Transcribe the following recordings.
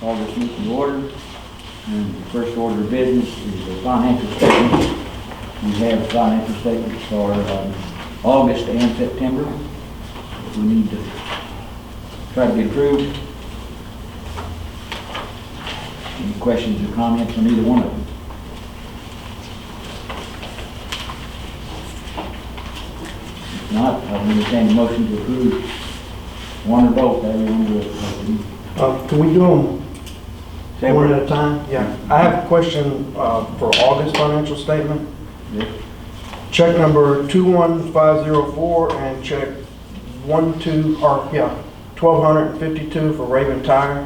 call this meeting to order. And the first order of business is the financial statements. We have financial statements for August and September that we need to try to get approved. Any questions or comments on either one of them? If not, I'll entertain a motion to approve one or both. Everyone will. Can we do them one at a time? Yeah. I have a question for August financial statement. Yes. Check number 21504 and check 1252 for Raven Tire.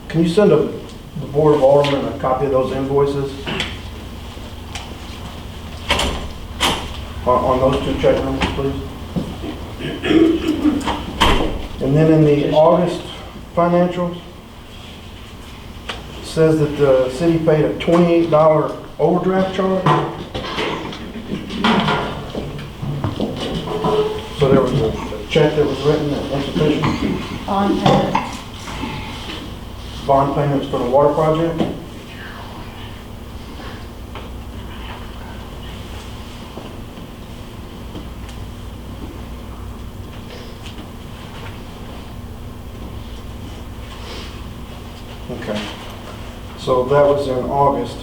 Can you send the Board of Aldermen a copy of those invoices on those two check numbers, please? And then in the August financials, it says that the city paid a $28 overdraft charge. So there was a check that was written that insufficient. Bond payments for the water project. Okay. So that was in August.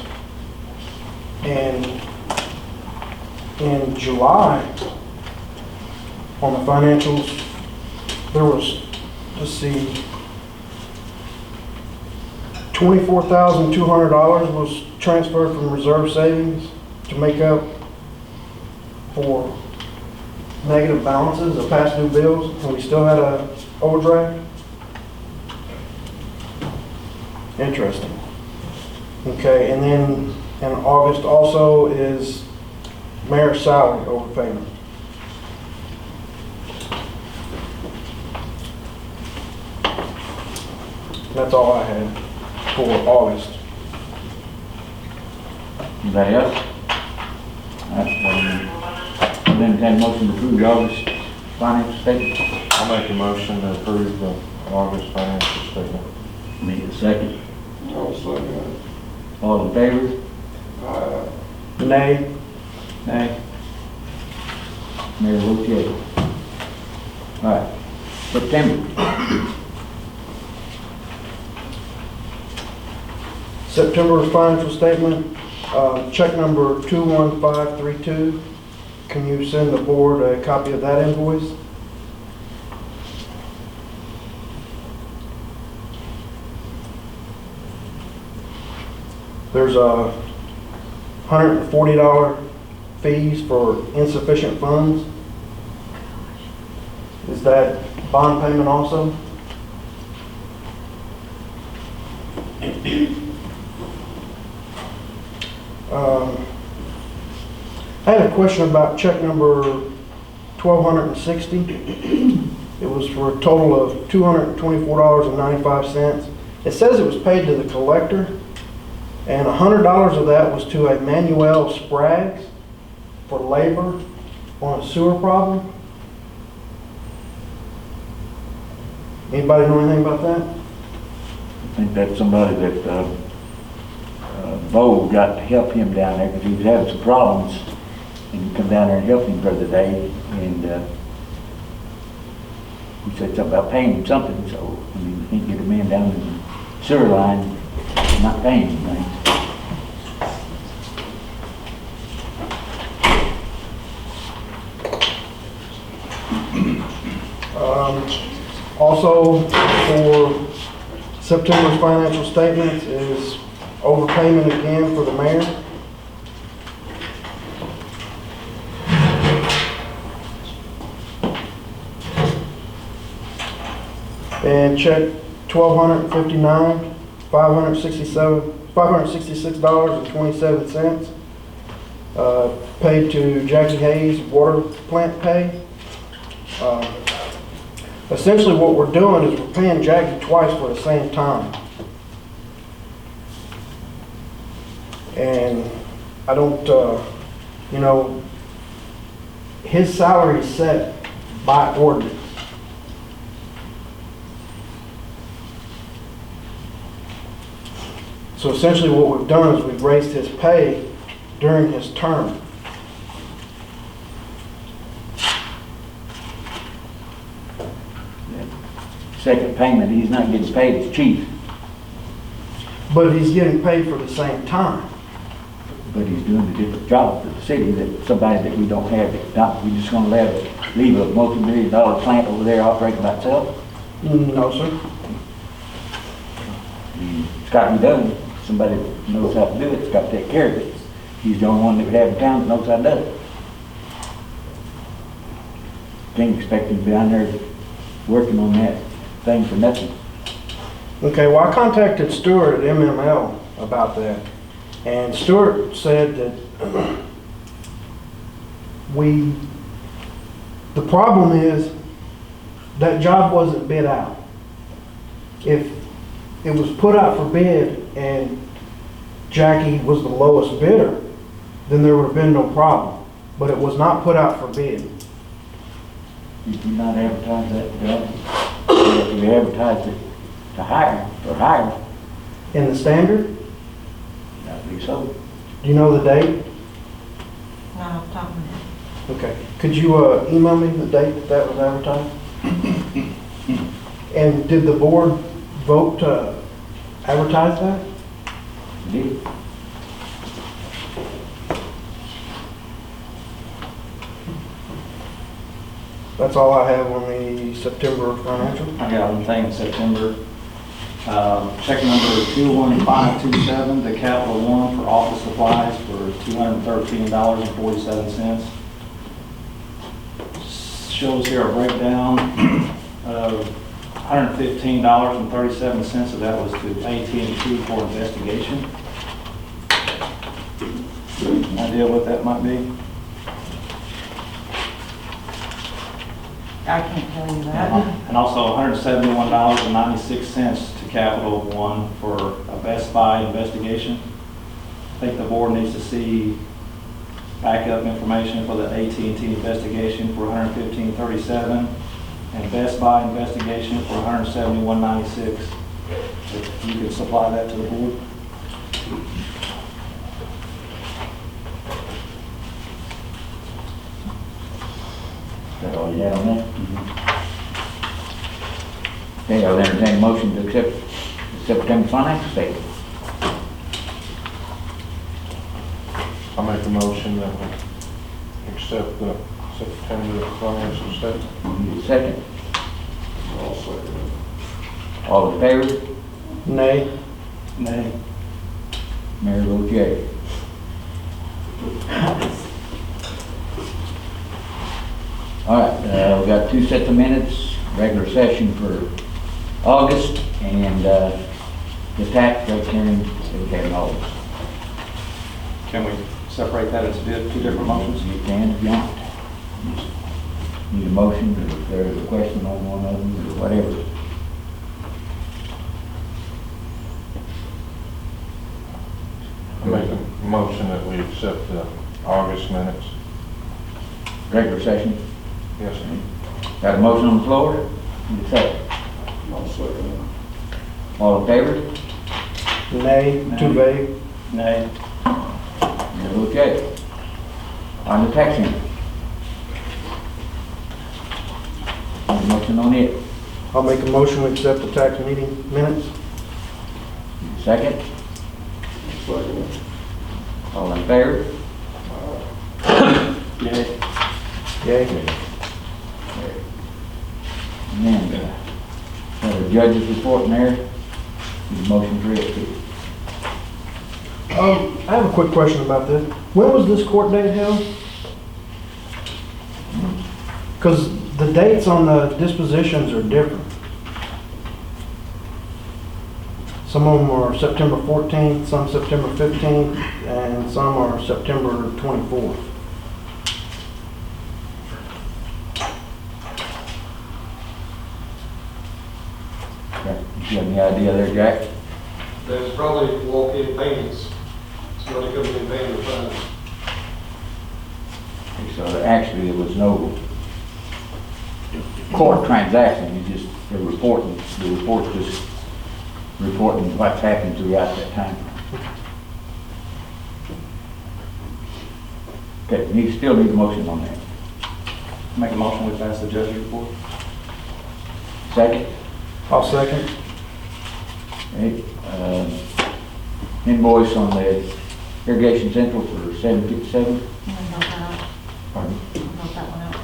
And in July, on the financials, there was, let's see, $24,200 was transferred from reserve savings to make up for negative balances of past due bills, and we still had a overdraft. Interesting. Okay, and then in August also is mayor's salary overpayment. That's all I had for August. Anybody else? I'll entertain a motion to approve the August financial statement. I'll make a motion to approve the August financial statement. Need a second. I'll second. All in favor? Nay. Nay. Mayor votes yea. All right. September. September financial statement, check number 21532. Can you send the board a copy of that invoice? There's a $140 fees for insufficient funds. Is that bond payment also? I had a question about check number 1260. It was for a total of $224.95. It says it was paid to the collector, and $100 of that was to a Manuel Spraggs for labor on a sewer problem. Anybody know anything about that? I think that's somebody that Bo got to help him down there because he was having some problems, and he come down there and helped him for the day, and he said something about paying him something, so I mean, he get a man down in the sewer line not paying him anything. Also, for September's financial statement is overpayment again for the mayor. And check $1,259, $566.27, paid to Jackie Hayes water plant pay. Essentially what we're doing is we're paying Jackie twice for the same time. And I don't, you know, his salary is set by ordinance. So essentially what we've done is we've raised his pay during his term. Second payment, he's not getting paid as chief, But he's getting paid for the same time. but he's doing a different job for the city that somebody that we don't have at the time. We just gonna leave a multi-million-dollar plant over there operating by itself? No, sir. It's got to be done. Somebody that knows how to do it, it's got to take care of it. He's the only one that we have in town that knows how to do it. Can't expect him to be down there working on that thing for nothing. Okay, well, I contacted Stewart at MML about that, and Stewart said that the problem is that job wasn't bid out. If it was put out for bid and Jackie was the lowest bidder, then there would have been no problem. But it was not put out for bid. You do not advertise that job. You advertise it to hire, or hire, In the Standard, I believe so. do you know the date? No, off the top of my head. Okay, could you email me the date that that was advertised? And did the board vote to advertise that? Did. That's all I have on the September financial. I got one thing in September. Check number 21527 to Capital One for office supplies for $213.47. Shows here a breakdown of $115.37 of that was to AT&T for investigation. Idea what that might be? I can't tell you that. And also $171.96 to Capital One for a Best Buy investigation. I think the board needs to see backup information for the AT&T investigation for $115.37 and Best Buy investigation for $171.96. If you could supply that to the board. Is that all you have on that? Okay, I'll entertain a motion to accept the September financial statement. I make a motion that we accept the September financial statement. Need a second? All in favor? Nay. Nay. Mayor votes yea. All right, we got two sets of minutes, regular session for August, and the tax rate hearing that we had in August. Can we separate that into two different motions? You can if you want. Need a motion, or if there's a question on one of them, or whatever. I make a motion that we accept the August minutes. Regular session, Yes, sir. got a motion on the floor? Need a second. All in favor? Nay, too vague. Nay. Mayor votes yea. On the tax hearing. Need a motion on it. I'll make a motion to accept the tax meeting minutes. Second? All in favor? Yay. Yay. And then, got the judge's report in there. Need a motion for it too. I have a quick question about this. When was this court date held? Because the dates on the dispositions are different. Some of them are September 14th, some September 15th, and some are September 24th. Okay. You have any idea there, Jack? There's probably walk-in payments. It's money coming in payment funds. So actually, there was no court transaction, you just, the report was reporting what's happened throughout that time. Okay, you still need a motion on that. Make a motion, we pass the judge's report. Second? I'll second. Okay, invoice on the irrigation central for $757. I'm gonna vote that out. Pardon? Vote that one out.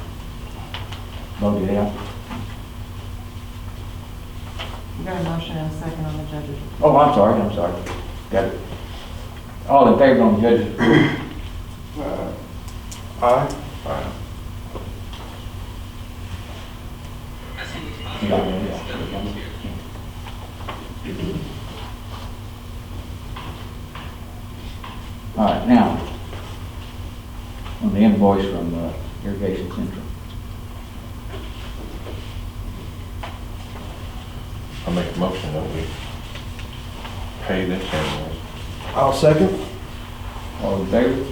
Vote it out. You got a motion and a second on the judge's report. Oh, I'm sorry. Got it. All in favor on the judge's report? Aye. Aye. All right, now, on the invoice from Irrigation Central. I make a motion that we pay this invoice. I'll second. All in favor?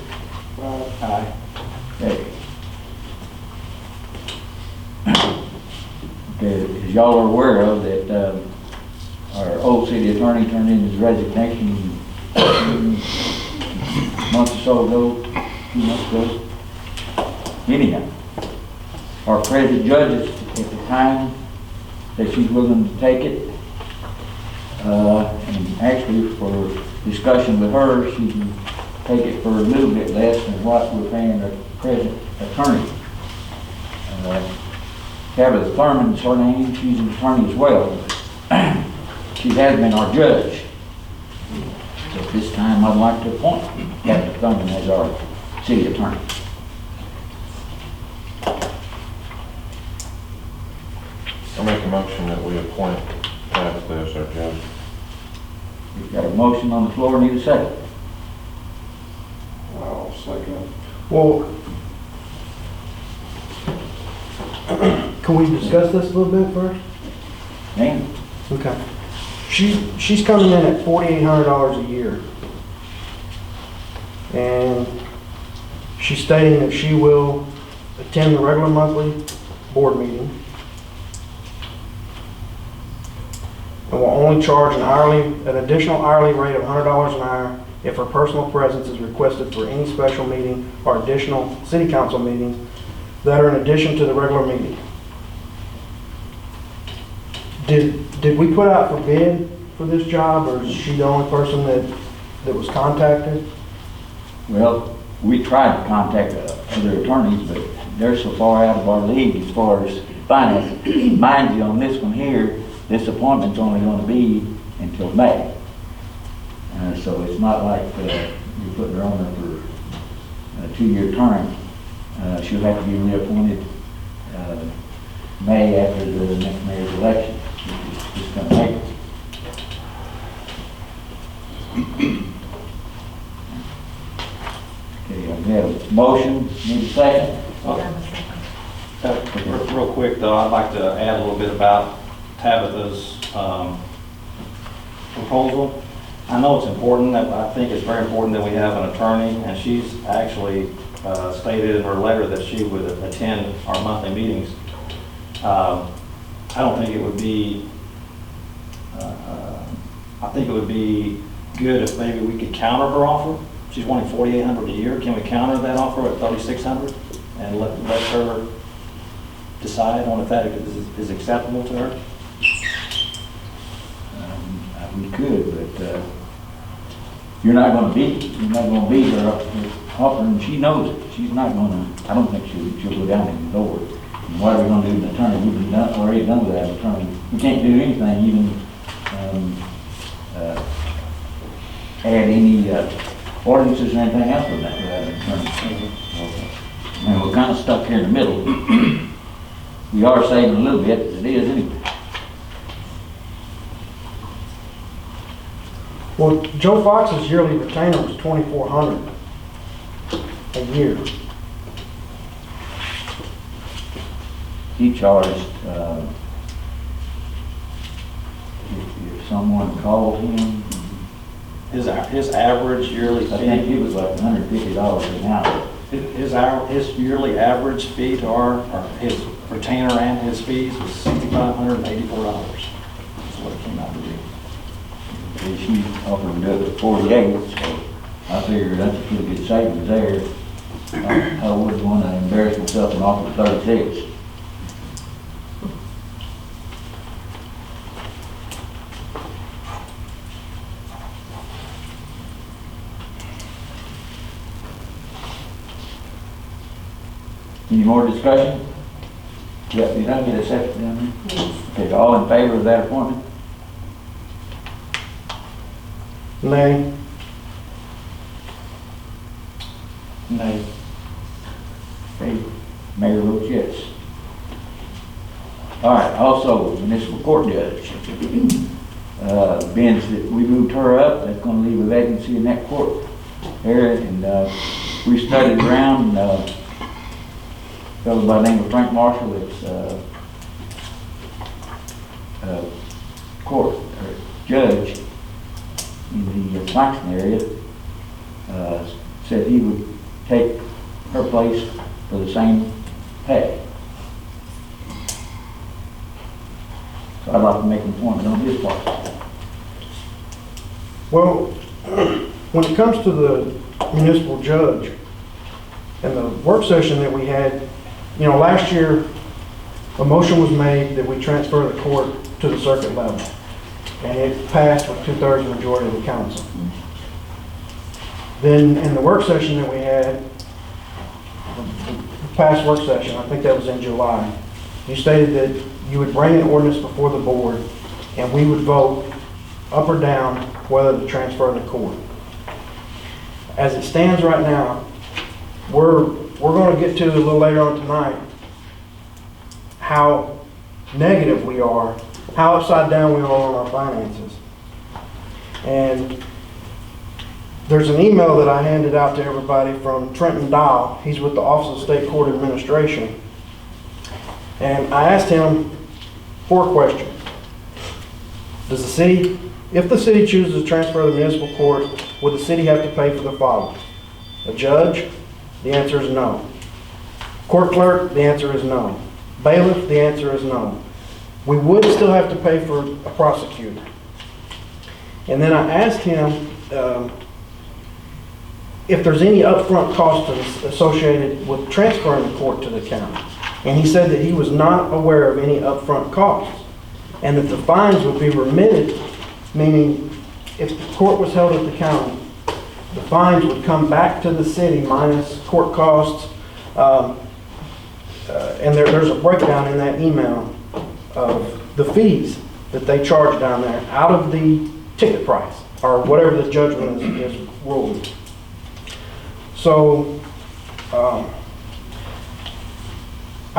Aye. Okay. Okay, as y'all are aware of, that our old city attorney turned in his resignation a month or so ago, 2 months ago. Anyhow, our present judge at the time that she's willing to take it, and actually for discussion with her, she can take it for a little bit less than what we're paying our present attorney. Tabitha Thurman's her name, she's an attorney as well. She has been our judge. At this time, I'd like to appoint Tabitha Thurman as our city attorney. I make a motion that we appoint Tabitha as our judge. We've got a motion on the floor, need a second. I'll second. Well, can we discuss this a little bit first? Ma'am? Okay. She's coming in at $4,800 a year. And she's stating that she will attend the regular monthly board meeting. And will only charge an additional hourly rate of $100 an hour if her personal presence is requested for any special meeting or additional city council meetings that are in addition to the regular meeting. Did we put out for bid for this job, or is she the only person that was contacted? Well, we tried to contact other attorneys, but they're so far out of our league as far as finance. Mind you, on this one here, this appointment's only going to be until May. So it's not like you're putting her on there for a 2-year term. She'll have to be reappointed May after the next mayor's election, which is just going to make it. Okay, we have a motion, need a second? You have a second. Real quick though, I'd like to add a little bit about Tabitha's proposal. I know it's important, I think it's very important that we have an attorney, and she's actually stated in her letter that she would attend our monthly meetings. I don't think it would be, I think it would be good if maybe we could counter her offer. She's wanting $4,800 a year. Can we counter that offer at $3,600 and let her decide on if that is acceptable to her? We could, but you're not going to beat her offer, and she knows it. She's not going to, I don't think she'll go down in the door. And what are we going to do with an attorney? We've already done with that attorney. We can't do anything, even add any ordinances or anything else with that attorney. And we're kind of stuck here in the middle. We are saving a little bit, as it is anyway. Well, Joe Fox's yearly retainer was $2,400 a year. He charged, if someone called him, His average yearly I think fee, it was like $150 an hour. his yearly average fee to or his retainer and his fees was $6,584. That's what it came out to be. and she offered to do it for 48, so I figured that's a pretty good savings there. I wouldn't want to embarrass myself and offer 36. Any more discussion? Yeah, you don't get a second down there? Yes. Okay, all in favor of that appointment? Nay. Nay. Okay, Mayor votes yes. All right, also municipal court judge. Being that we moved her up, that's gonna leave a vacancy in that court area, and, we studied around, fellow by the name of Frank Marshall, that's, court, or judge in the Claxton area, said he would take her place for the same pay. So I'd like to make an appointment on his part. Well, when it comes to the municipal judge and the work session that we had, you know, last year, a motion was made that we transfer the court to the circuit level. And it passed with 2/3 majority of the council. Then in the work session that we had, the past work session, I think that was in July, you stated that you would bring an ordinance before the board and we would vote up or down whether to transfer the court. As it stands right now, we're going to get to a little later on tonight how negative we are, how upside down we are on our finances. And there's an email that I handed out to everybody from Trenton Dial. He's with the Office of State Court Administration. And I asked him 4 questions. Does the city, if the city chooses to transfer the municipal court, would the city have to pay for the following? A judge? The answer is no. Court clerk? The answer is no. Bailiff? The answer is no. We would still have to pay for a prosecutor. And then I asked him if there's any upfront costs associated with transferring the court to the county. And he said that he was not aware of any upfront costs and that the fines would be remitted, meaning if the court was held at the county, the fines would come back to the city minus court costs. And there's a breakdown in that email of the fees that they charge down there out of the ticket price or whatever the judgment is ruled. So I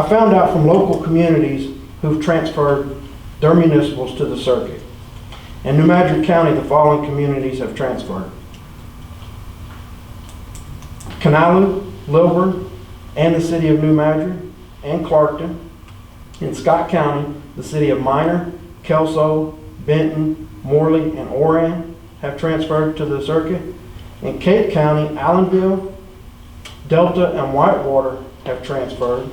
found out from local communities who've transferred their municipals to the circuit. In New Madrid County, the following communities have transferred: Kanalu, Lilburn, and the city of New Madrid, and Clarkton. In Scott County, the city of Minor, Kelso, Benton, Morley, and Oran have transferred to the circuit. In Cape County, Allenville, Delta, and Whitewater have transferred.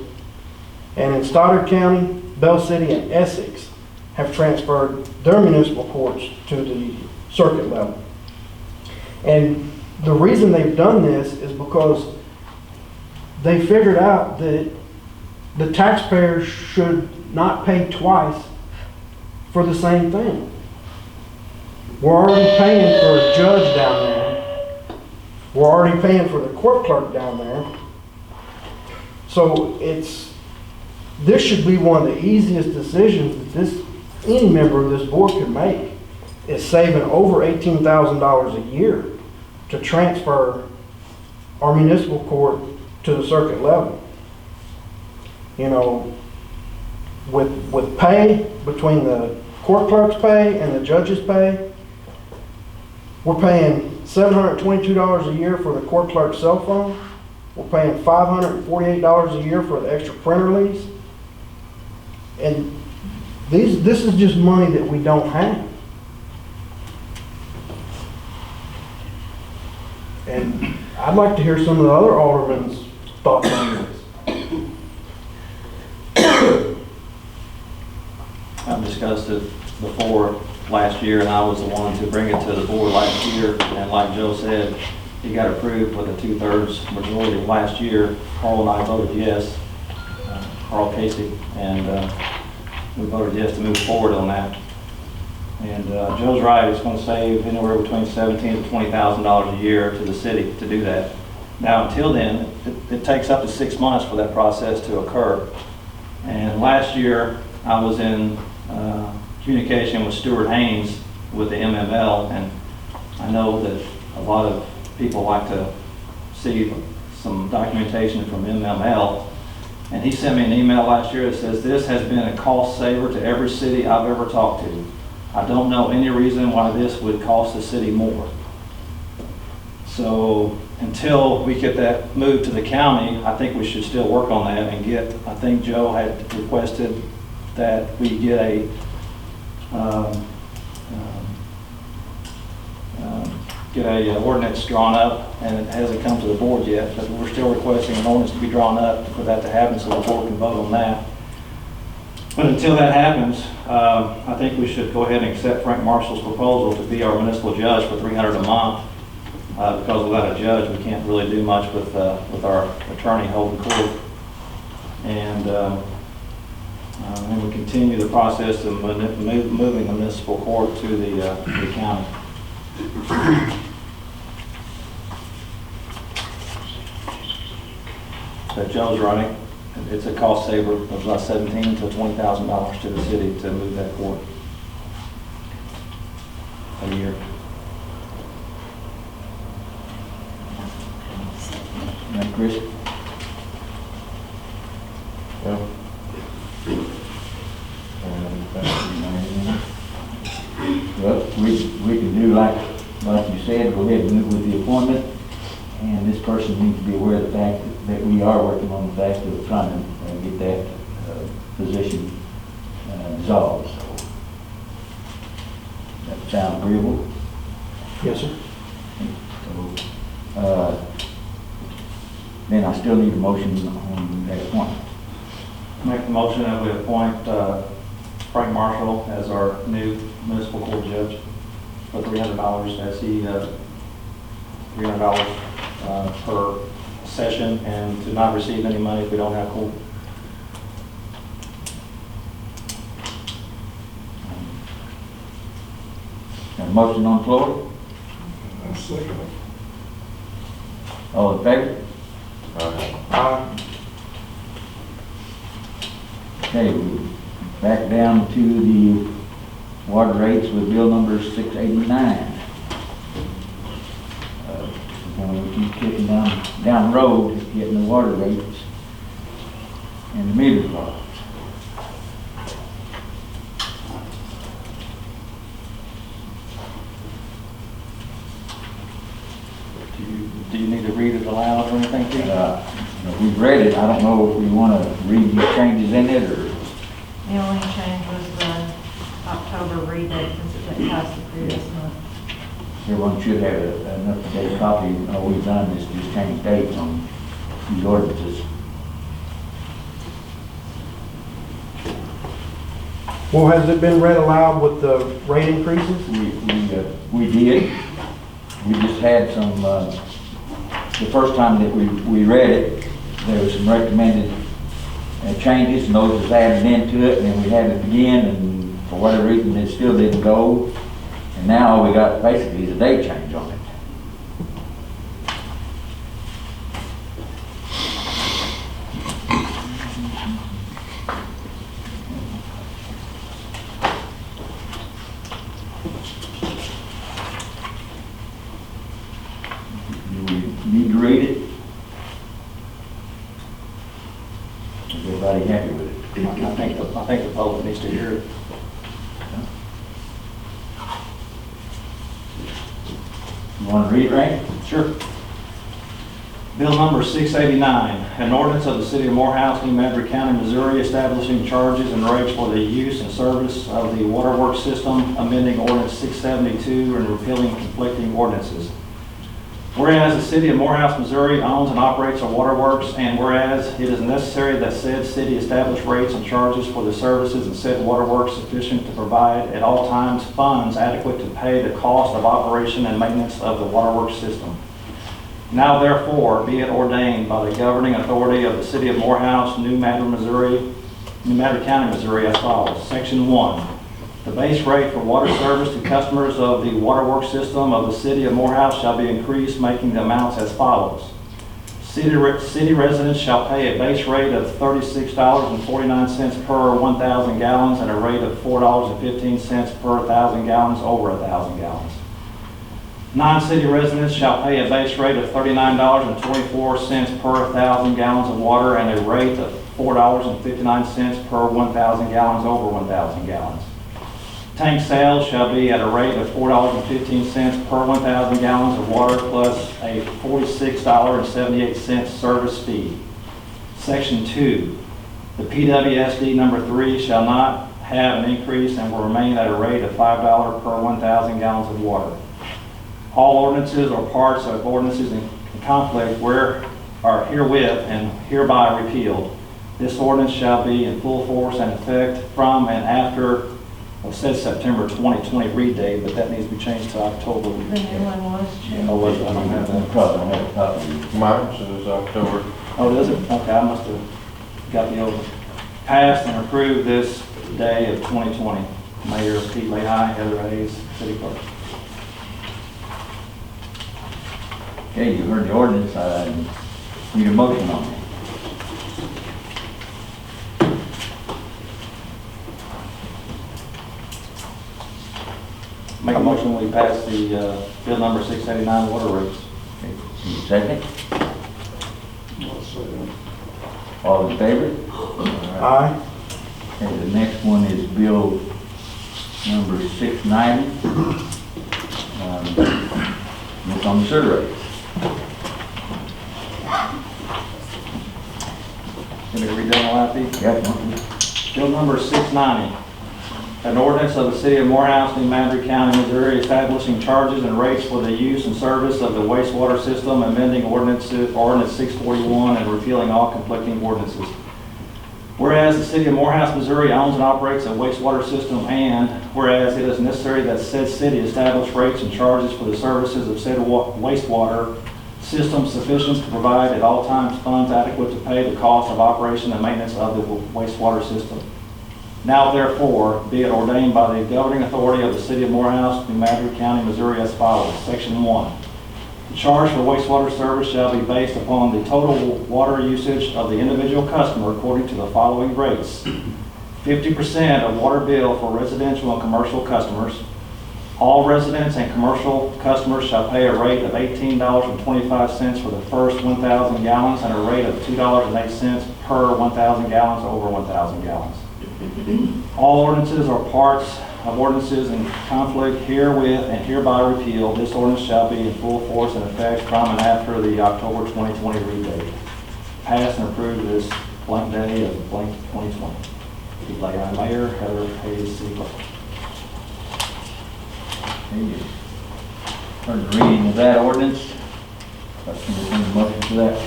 And in Stoddard County, Bell City, and Essex have transferred their municipal courts to the circuit level. And the reason they've done this is because they figured out that the taxpayers should not pay twice for the same thing. We're already paying for a judge down there. We're already paying for the court clerk down there. So this should be one of the easiest decisions that any member of this board could make, is saving over $18,000 a year to transfer our municipal court to the circuit level. You know, with pay between the court clerk's pay and the judge's pay, we're paying $722 a year for the court clerk's cell phone. We're paying $548 a year for the extra printer lease. And this is just money that we don't have. And I'd like to hear some of the other aldermen's thoughts on this. I've discussed it before last year, and I was the one to bring it to the board last year. And like Joe said, it got approved with a 2/3 majority last year. Carl and I voted yes, Carl Casey, and we voted yes to move forward on that. And Joe's right, it's going to save anywhere between $17,000 to $20,000 a year to the city to do that. Now, until then, it takes up to 6 months for that process to occur. And last year, I was in communication with Stuart Haynes with the MML, and I know that a lot of people like to see some documentation from MML. And he sent me an email last year that says, "This has been a cost saver to every city I've ever talked to. I don't know any reason why this would cost the city more." So until we get that moved to the county, I think we should still work on that and get, I think Joe had requested that we get a ordinance drawn up, and it hasn't come to the board yet, but we're still requesting an ordinance to be drawn up for that to happen so the board can vote on that. But until that happens, I think we should go ahead and accept Frank Marshall's proposal to be our municipal judge for $300 a month. Because without a judge, we can't really do much with our attorney holding court. And we continue the process of moving the municipal court to the county. But Joe's running. It's a cost saver of about $17,000 to $20,000 to the city to move that court a year. Right, Chris? Yeah. Well, we can do like you said, go ahead and move with the appointment, and this person needs to be aware of the fact that we are working on the fact of trying to get that position dissolved. So, that sound agreeable? Yes, sir. So, then I still need a motion on that appointment. Make the motion that we appoint Frank Marshall as our new municipal court judge for $300 as he, $300 per session, and to not receive any money if we don't have court. Got a motion on the floor? All in favor? Okay, we back down to the water rates with bill number 689. We keep kicking down the road, getting the water rates and the meter costs. Do you need to read it aloud or anything, Keith? We've read it, I don't know if we want to read these changes in it, or The only change was the October redate since it didn't pass the previous month. everyone should have an up-to-date copy. All we've done is just change dates on these ordinances. Well, has it been read aloud with the rate increases? We did. We just had some, the first time that we read it, there was some recommended changes, and those was added into it, and then we had it again, and for whatever reason, it still didn't go. And now all we got basically is a date change on it. Do we need to read it? Is everybody happy with it? I think the public needs to hear it. You want to read it, Ray? Sure. Bill number 689, an ordinance of the city of Morehouse, New Madrid County, Missouri, establishing charges and rates for the use and service of the waterworks system, amending ordinance 672 and repealing conflicting ordinances. Whereas the city of Morehouse, Missouri owns and operates a waterworks, and whereas it is necessary that said city establish rates and charges for the services in said waterworks sufficient to provide at all times funds adequate to pay the cost of operation and maintenance of the waterworks system. Now therefore be it ordained by the governing authority of the city of Morehouse, New Madrid County, Missouri as follows. Section 1. The base rate for water service to customers of the waterworks system of the city of Morehouse shall be increased, making the amounts as follows. City residents shall pay a base rate of $36.49 per 1,000 gallons and a rate of $4.15 per 1,000 gallons over 1,000 gallons. Non-city residents shall pay a base rate of $39.24 per 1,000 gallons of water and a rate of $4.59 per 1,000 gallons over 1,000 gallons. Tank sales shall be at a rate of $4.15 per 1,000 gallons of water plus a $46.78 service fee. Section 2. The PWSD number 3 shall not have an increase and will remain at a rate of $5 per 1,000 gallons of water. All ordinances or parts of ordinances in conflict are herewith and hereby repealed. This ordinance shall be in full force and effect from and after, well, it says September 2020 read date, but that needs to be changed to October. The new one was changed. Oh, was it? I don't have that. Probably don't have a copy. Mine says October. Oh, does it? Okay, I must have got the old. Passed and approved this day of 2020. Mayor Pete Lehigh, Heather Hayes, City Clerk. Okay, you heard the ordinance, I need a motion on it. Make a motion, we pass the bill number 689 water rates. Okay, need a second? All in favor? Aye. Okay, the next one is bill number 690. It's on the sewer rates. Can we read that aloud, Pete? Got one? Bill number 690, an ordinance of the city of Morehouse, New Madrid County, Missouri, establishing charges and rates for the use and service of the wastewater system, amending ordinance 641, and repealing all conflicting ordinances. Whereas the city of Morehouse, Missouri owns and operates a wastewater system, and whereas it is necessary that said city establish rates and charges for the services of said wastewater system sufficient to provide at all times funds adequate to pay the cost of operation and maintenance of the wastewater system. Now therefore be it ordained by the governing authority of the city of Morehouse, New Madrid County, Missouri as follows. Section 1. The charge for wastewater service shall be based upon the total water usage of the individual customer according to the following rates. 50% of water bill for residential and commercial customers. All residents and commercial customers shall pay a rate of $18.25 for the first 1,000 gallons and a rate of $2.08 per 1,000 gallons over 1,000 gallons. All ordinances or parts of ordinances in conflict herewith and hereby repealed. This ordinance shall be in full force and effect from and after the October 2020 read date. Passed and approved this blank day of blank 2020. Pete Lehigh, Mayor, Heather Hayes, City Clerk. Heard the reading of that ordinance. Let's entertain a motion for that.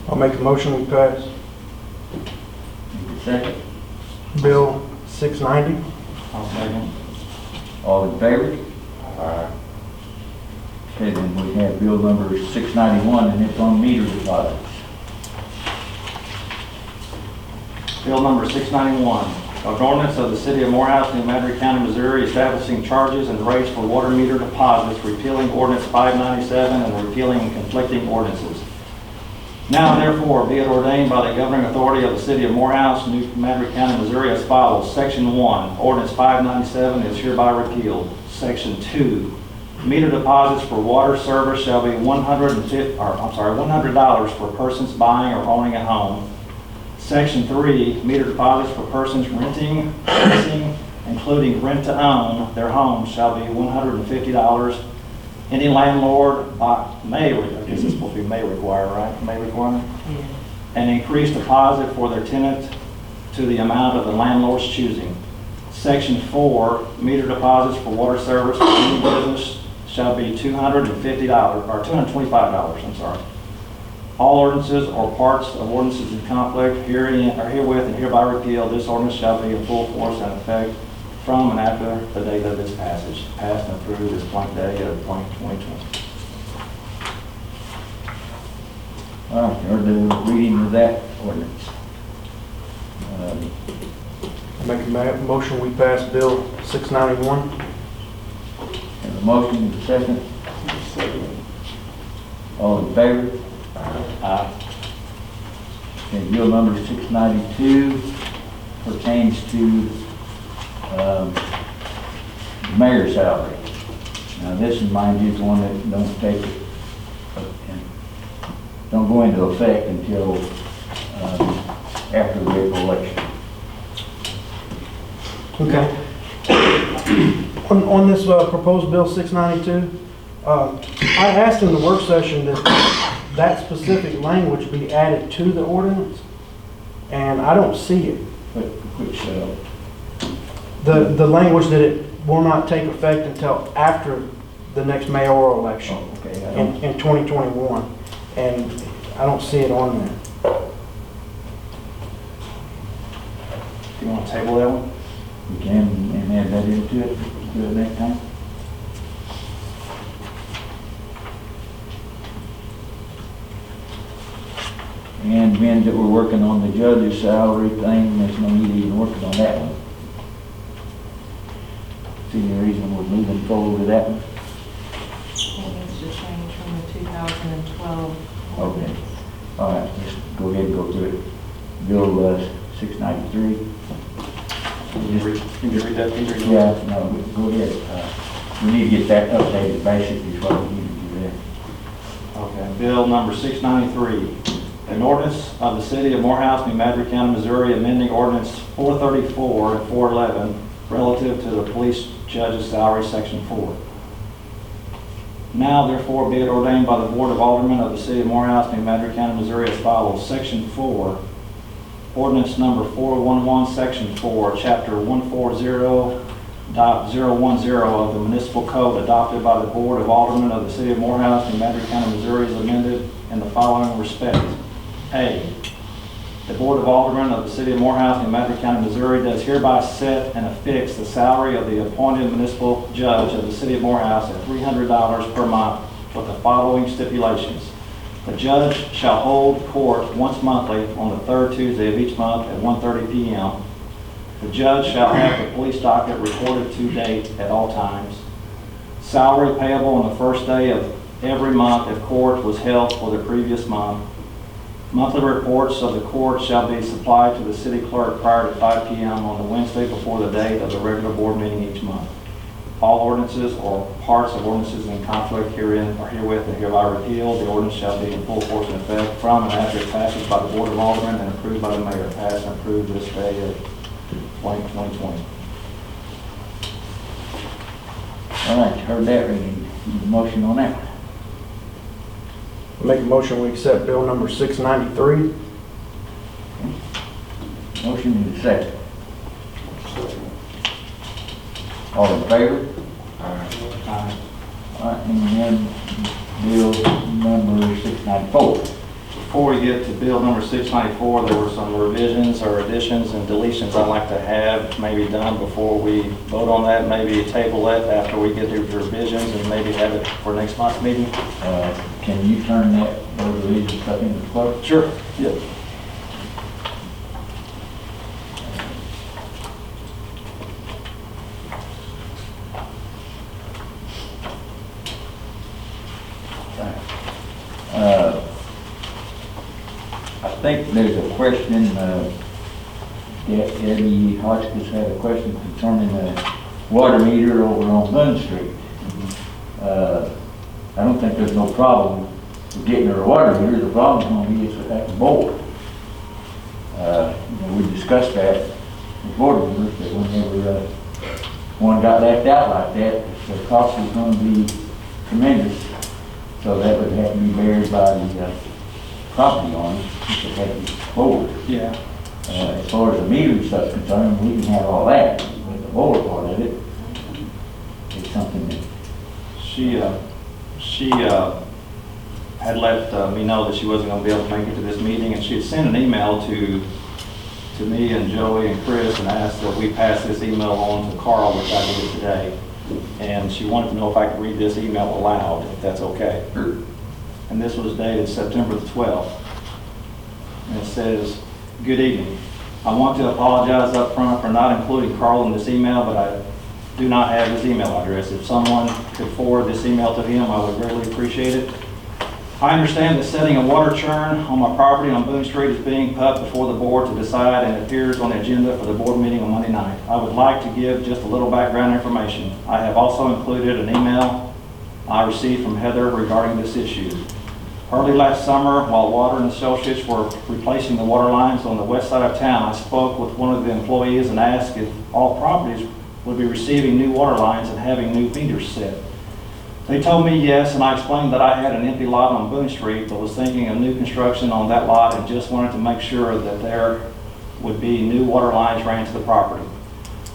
I'll make a motion we pass Need a second? Bill 690. I'll second. All in favor? Aye. Okay, then we have bill number 691, and it's on meter deposits. Bill number 691, an ordinance of the city of Morehouse, New Madrid County, Missouri, establishing charges and rates for water meter deposits, repealing ordinance 597 and repealing conflicting ordinances. Now therefore be it ordained by the governing authority of the city of Morehouse, New Madrid County, Missouri as follows. Section 1, ordinance 597 is hereby repealed. Section 2, meter deposits for water service shall be $100 for persons buying or owning a home. Section 3, meter deposits for persons renting, leasing, including rent to own their homes shall be $150. Any landlord may require, right? May require an increased deposit for their tenant to the amount of the landlord's choosing. Section 4, meter deposits for water service for any business shall be $250, or $225, I'm sorry. All ordinances or parts of ordinances in conflict herein or herewith and hereby repealed, this ordinance shall be in full force and effect from and after the date of its passage, passed and approved this blank day of 2020. All right, heard the reading of that ordinance. Make a motion, we pass Bill 691. Have a motion, and a second. All in favor? Aye. Okay, bill number 692 pertains to mayor's salary. Now, this, in mind you, is one that don't go into effect until after the April election. Okay. On this proposed Bill 692, I asked in the work session that specific language be added to the ordinance, and I don't see it. Which, The language that it will not take effect until after the next mayoral election okay, I don't, in 2021, and I don't see it on there. Do you want to table that one? we can and add that into it, do it next time. And being that we're working on the judge's salary thing, there's no need even working on that one. See any reason we're moving forward with that one? It needs to change from the 2012 Okay. ordinance. All right, let's go ahead and go through it. Bill 693. Can you read that? Can you read that? Yeah, no, go ahead. We need to get that updated basically is what we need to do there. Okay, bill number 693, an ordinance of the city of Morehouse, New Madrid County, Missouri, amending ordinance 434 and 411 relative to the police judge's salary, section 4. Now therefore be it ordained by the Board of Aldermen of the city of Morehouse, New Madrid County, Missouri as follows. Section 4, ordinance number 411, section 4, chapter 140.010 of the municipal code adopted by the Board of Aldermen of the city of Morehouse, New Madrid County, Missouri is amended in the following respect. A, the Board of Aldermen of the city of Morehouse, New Madrid County, Missouri does hereby set and affix the salary of the appointed municipal judge of the city of Morehouse at $300 per month with the following stipulations. The judge shall hold court once monthly on the third Tuesday of each month at 1:30 p.m. The judge shall have the police docket recorded to date at all times. Salary payable on the first day of every month if court was held for the previous month. Monthly reports of the court shall be supplied to the city clerk prior to 5 p.m. on the Wednesday before the date of the regular board meeting each month. All ordinances or parts of ordinances in conflict herein or herewith and hereby repealed. The ordinance shall be in full force and effect from and after its passage by the Board of Aldermen and approved by the mayor. Passed and approved this day of 2020. All right, heard that reading. Need a motion on that one. Make a motion, we accept Bill number 693. Motion and a second. All in favor? Aye. All right, and then bill number 694. Before we get to bill number 694, there were some revisions or additions and deletions I'd like to have maybe done before we vote on that. Maybe table it after we get these revisions and maybe have it for next month's meeting. Can you turn those revisions up into the clerk? Sure. Yep. I think there's a question, Eddie Hotchkiss had a question concerning the water meter over on Hunn Street. I don't think there's no problem with getting her water meter. The problem's gonna be is at the board. We discussed that with board members, that whenever one got left out like that, the cost was gonna be tremendous. So that would have to be bared by the property owners, if it had to be board. Yeah. As far as the meter stuff's concerned, we can have all that. But the boiler part of it, it's something that, She had let me know that she wasn't going to be able to make it to this meeting, and she had sent an email to me and Joey and Chris and asked that we pass this email on to Carl, which I did today. And she wanted to know if I could read this email aloud, if that's okay. And this was dated September the 12th. And it says, "Good evening. I want to apologize up front for not including Carl in this email, but I do not have his email address. If someone could forward this email to him, I would greatly appreciate it. I understand that setting a water churn on my property on Boone Street is being put before the board to decide and appears on the agenda for the board meeting on Monday night. I would like to give just a little background information. I have also included an email I received from Heather regarding this issue. Early last summer, while Water and Associates were replacing the water lines on the west side of town, I spoke with one of the employees and asked if all properties would be receiving new water lines and having new meters set. They told me yes, and I explained that I had an empty lot on Boone Street, but was thinking of new construction on that lot and just wanted to make sure that there would be new water lines ran to the property.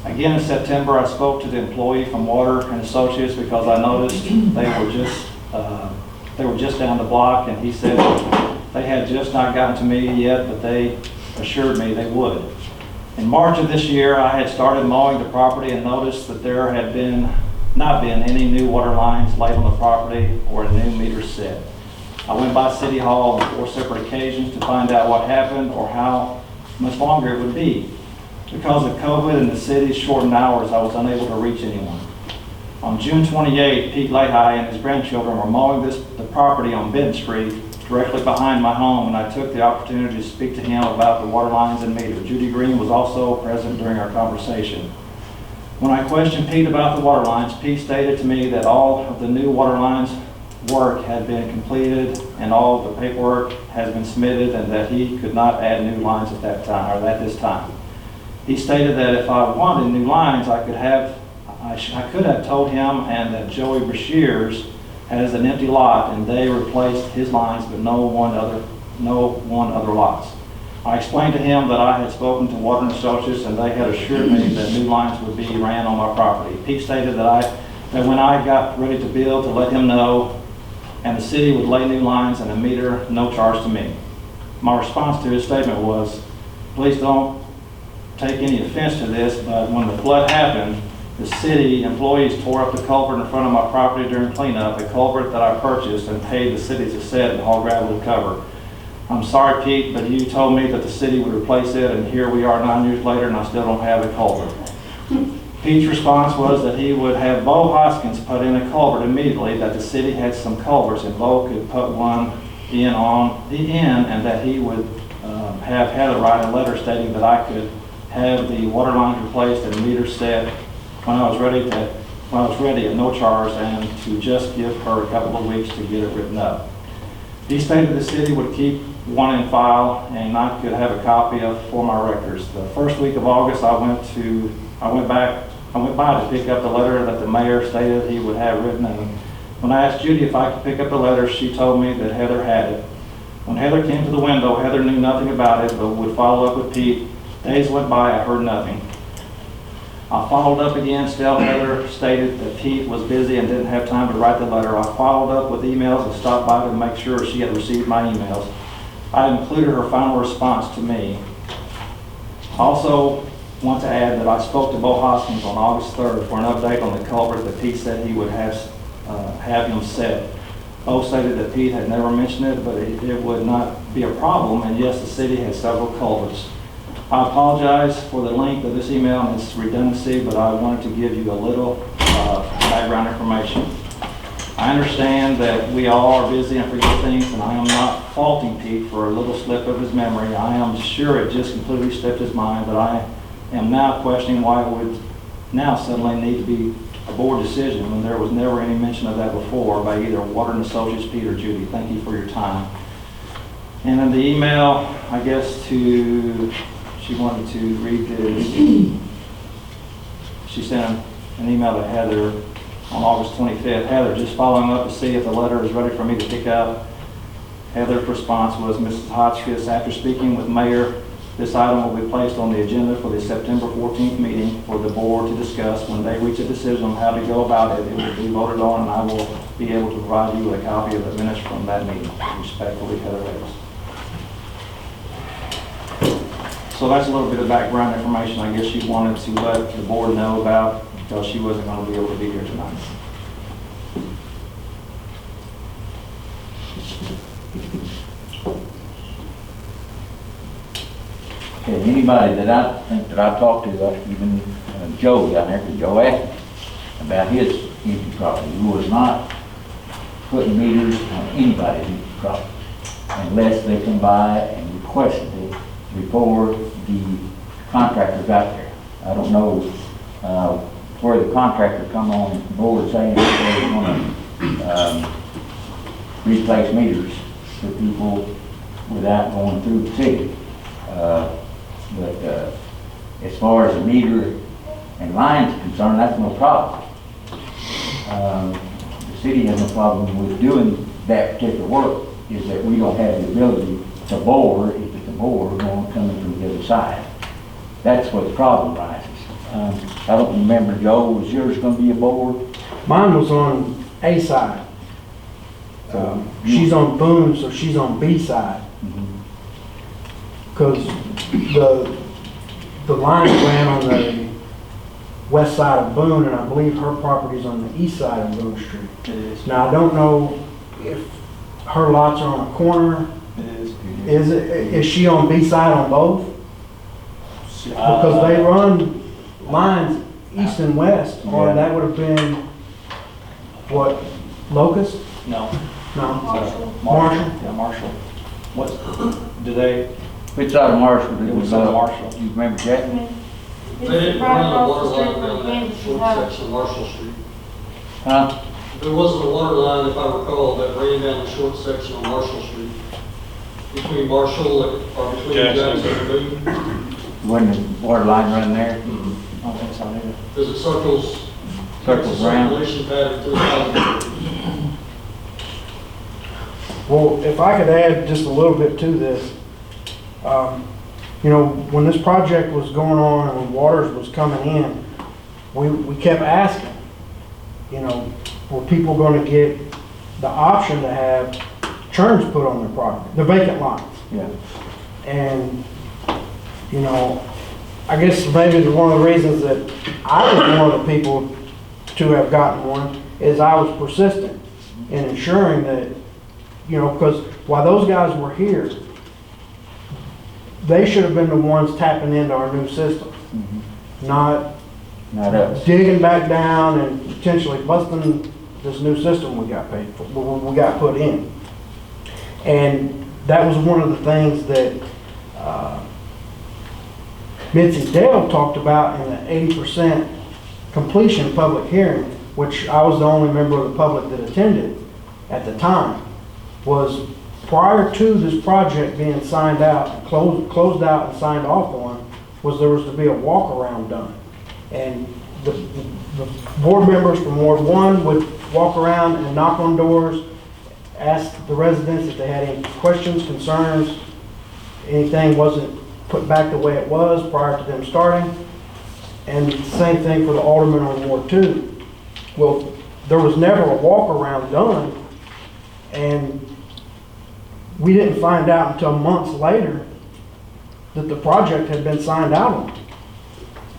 Again, in September, I spoke to the employee from Water and Associates because I noticed they were just down the block, and he said they had just not gotten to me yet, but they assured me they would. In March of this year, I had started mowing the property and noticed that there had not been any new water lines laid on the property or a new meter set. I went by City Hall on 4 separate occasions to find out what happened or how much longer it would be. Because of COVID and the city's shortened hours, I was unable to reach anyone. On June 28, Pete Lehi and his grandchildren were mowing the property on Benton Street directly behind my home, and I took the opportunity to speak to him about the water lines and meter. Judy Green was also present during our conversation. When I questioned Pete about the water lines, Pete stated to me that all of the new water lines work had been completed and all of the paperwork has been submitted, and that he could not add new lines at that time, or at this time. He stated that if I wanted new lines, I could have told him, and that Joey Brashears has an empty lot and they replaced his lines, but no one other lots. I explained to him that I had spoken to Water and Associates and they had assured me that new lines would be ran on my property. Pete stated that when I got ready to build, to let him know, and the city would lay new lines and a meter, no charge to me. My response to his statement was, please don't take any offense to this, but when the flood happened, the city employees tore up the culvert in front of my property during cleanup, a culvert that I purchased and paid the city to set and haul gravel to cover. I'm sorry, Pete, but you told me that the city would replace it, and here we are 9 years later, and I still don't have the culvert. Pete's response was that he would have Bo Hoskins put in a culvert immediately, that the city had some culverts, and Bo could put one in and that he would have Heather write a letter stating that I could have the water lines replaced and meters set when I was ready at no charge, and to just give her a couple of weeks to get it written up. He stated the city would keep one in file and I could have a copy for my records. The first week of August, I went by to pick up the letter that the mayor stated he would have written, and when I asked Judy if I could pick up the letter, she told me that Heather had it. When Heather came to the window, Heather knew nothing about it, but would follow up with Pete. Days went by, I heard nothing. I followed up again, still Heather stated that Pete was busy and didn't have time to write the letter. I followed up with emails and stopped by to make sure she had received my emails. I included her final response to me. I also want to add that I spoke to Bo Hoskins on August 3rd for an update on the culvert that Pete said he would have him set. Bo stated that Pete had never mentioned it, but it would not be a problem, and yes, the city has several culverts. I apologize for the length of this email and its redundancy, but I wanted to give you a little background information. I understand that we all are busy and forget things, and I am not faulting Pete for a little slip of his memory. I am sure it just completely slipped his mind, but I am now questioning why it would now suddenly need to be a board decision when there was never any mention of that before by either Water and Associates, Pete, or Judy. Thank you for your time. And in the email, I guess she wanted to read this. She sent an email to Heather on August 25th. Heather, just following up to see if the letter is ready for me to pick up. Heather's response was, Mrs. Hotchkiss, after speaking with Mayor This item will be placed on the agenda for the September 14th meeting for the board to discuss. When they reach a decision on how to go about it, it will be voted on, and I will be able to provide you with a copy of the minutes from that meeting. Respectfully, Heather Davis. So that's a little bit of background information I guess she wanted to let the board know about, because she wasn't going to be able to be here tonight. Okay, anybody that I think that I talked to, even Joe down there, because Joe asked me about his empty property. He was not putting meters on anybody's empty property unless they come by and request it before the contractor got there. I don't know where the contractor come on board saying that they're going to replace meters for people without going through the city. But as far as the meter and lines are concerned, that's no problem. The city has no problem with doing that particular work, is that we don't have the ability to bore, if it's a bore, going coming from the other side. That's where the problem rises. I don't remember, Joe, was yours going to be a bore? Mine was on A side. She's on Boone, so she's on B side. Because the lines ran on the west side of Boone, and I believe her property's on the east side of Boone Street. It is. Now, I don't know if her lots are on a corner. It is. Is she on B side on both? Because they run lines east and west, or Yeah. that would have been, what, Locust? No. No. Marshall. Yeah, Marshall. What, do they, Which side of Marshall? It was on Marshall. You remember, Jack? They didn't run a water line down that short section of Marshall Street. Huh? There wasn't a water line, if I recall, that ran down the short section of Marshall Street. Between Marshall, or between Jackson and Boone. Wasn't the water line running there? I don't think so either. Because it circles. Circles it's a around. circulation pattern through the house. Well, if I could add just a little bit to this, you know, when this project was going on and when Waters was coming in, we kept asking, you know, were people going to get the option to have churns put on their property, the vacant lots? Yeah. And, you know, I guess maybe one of the reasons that I was one of the people to have gotten one is I was persistent in ensuring that, you know, because while those guys were here, they should have been the ones tapping into our new system, not Not us. digging back down and potentially busting this new system we got paid for, we got put in. And that was one of the things that Mitzi Dale talked about in the 80% completion public hearing, which I was the only member of the public that attended at the time, was prior to this project being signed out, closed out and signed off on, was there was to be a walk around done. And the board members from Ward 1 would walk around and knock on doors, ask the residents if they had any questions, concerns, anything wasn't put back the way it was prior to them starting. And the same thing for the aldermen on Ward 2. Well, there was never a walk around done, and we didn't find out until months later that the project had been signed out on.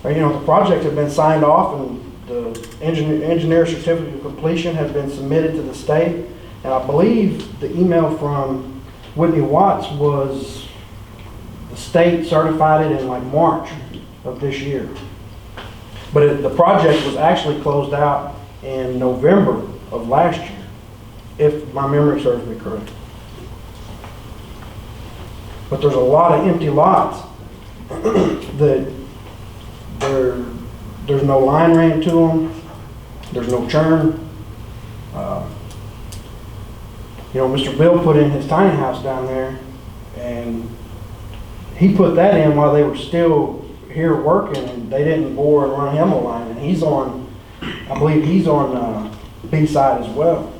Or, you know, the project had been signed off and the engineer certificate of completion had been submitted to the state. And I believe the email from Whitney Watts was the state certified it in like March of this year. But the project was actually closed out in November of last year, if my memory serves me correct. But there's a lot of empty lots that there's no line ran to them, there's no churn. You know, Mr. Bill put in his tiny house down there, and he put that in while they were still here working, and they didn't bore and run him a line, and he's on, I believe he's on B side as well.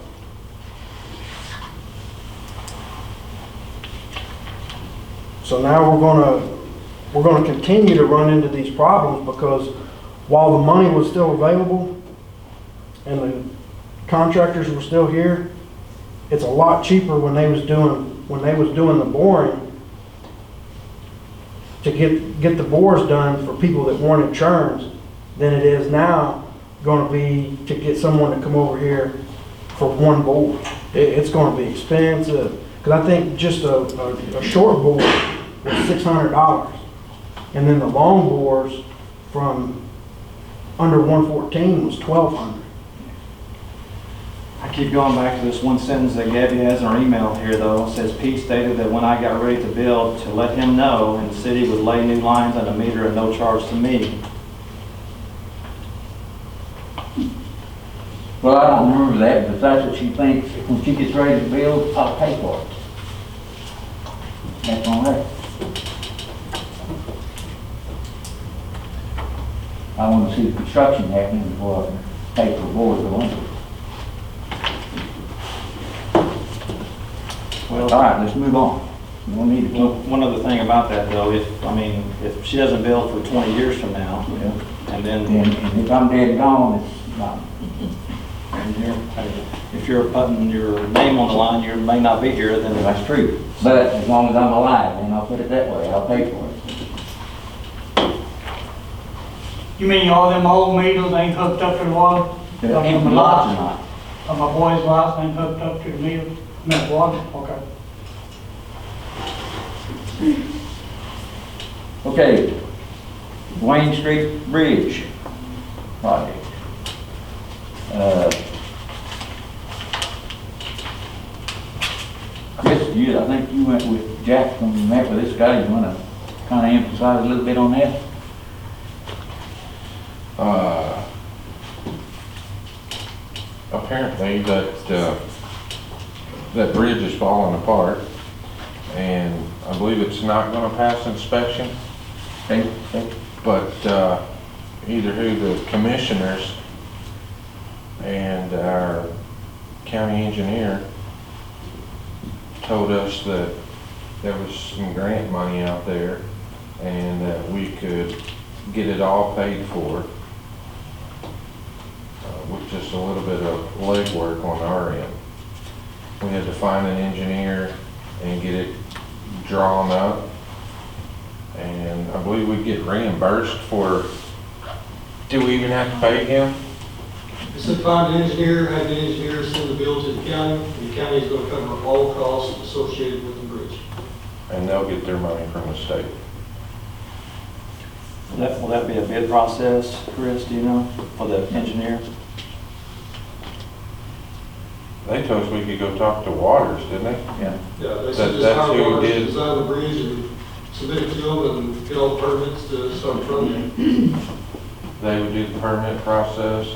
So now we're gonna we're gonna continue to run into these problems because while the money was still available and the contractors were still here, it's a lot cheaper when they was doing the boring to get the bores done for people that weren't insurance than it is now gonna be to get someone to come over here for one bore. It's gonna be expensive, cause I think just a short bore was $600. And then the long bores from under 114 was $1,200. I keep going back to this one sentence that Gabby has in her email here, though. It says, Pete stated that when I got ready to build, to let him know, and the city would lay new lines on the meter at no charge to me. Well, I don't remember that, but that's what she thinks. When she gets ready to build, I'll pay for it. That's on her. I want to see the construction happening before I pay for board or lumber. Well, All right, let's move on. We don't need to Well, keep. one other thing about that, though, if she doesn't build for 20 years from now, and then, And if I'm dead and gone, it's not. if you're putting your name on the line, you may not be here, then That's true. But as long as I'm alive, and I'll put it that way, I'll pay for it. You mean all them old meters ain't hooked up to the water? The empty lots or not. Of my boys' lots ain't hooked up to the meter? I mean, water, okay. Okay, Wayne Street Bridge project. Chris, I think you went with Jack when you met with this guy. You want to kind of emphasize a little bit on that? Apparently that bridge is falling apart, and I believe it's not gonna pass inspection, Okay, but either who, the commissioners and our county engineer told us that there was some grant money out there and that we could get it all paid for with just a little bit of legwork on our end. We had to find an engineer and get it drawn up, and I believe we get reimbursed for, do we even have to pay him? It said find an engineer, have the engineer send the bill to the county, and the county is going to cover all costs associated with the bridge. And they'll get their money from the state. will that be a bid process, Chris, do you know, for the engineer? They told us we could go talk to Waters, didn't they? yeah. Yeah, they That- said just that's hire who Waters did. to design the bridge and submit it to them and get all the permits to start the project. They would do the permit process,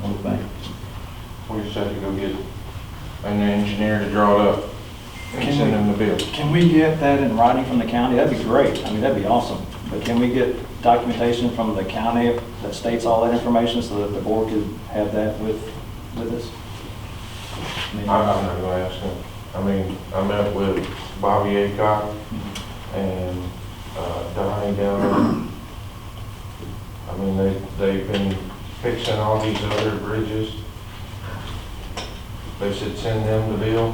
and Okay. we just had to go get an engineer to draw it up and send them the bill. Can we get that in writing from the county? That'd be great. I mean, that'd be awesome. But can we get documentation from the county that states all that information so that the board could have that with us? I mean, I'm not gonna ask him. I mean, I met with Bobby Aycock and Donnie down there. I mean, they've been fixing all these other bridges. They said send them the bill.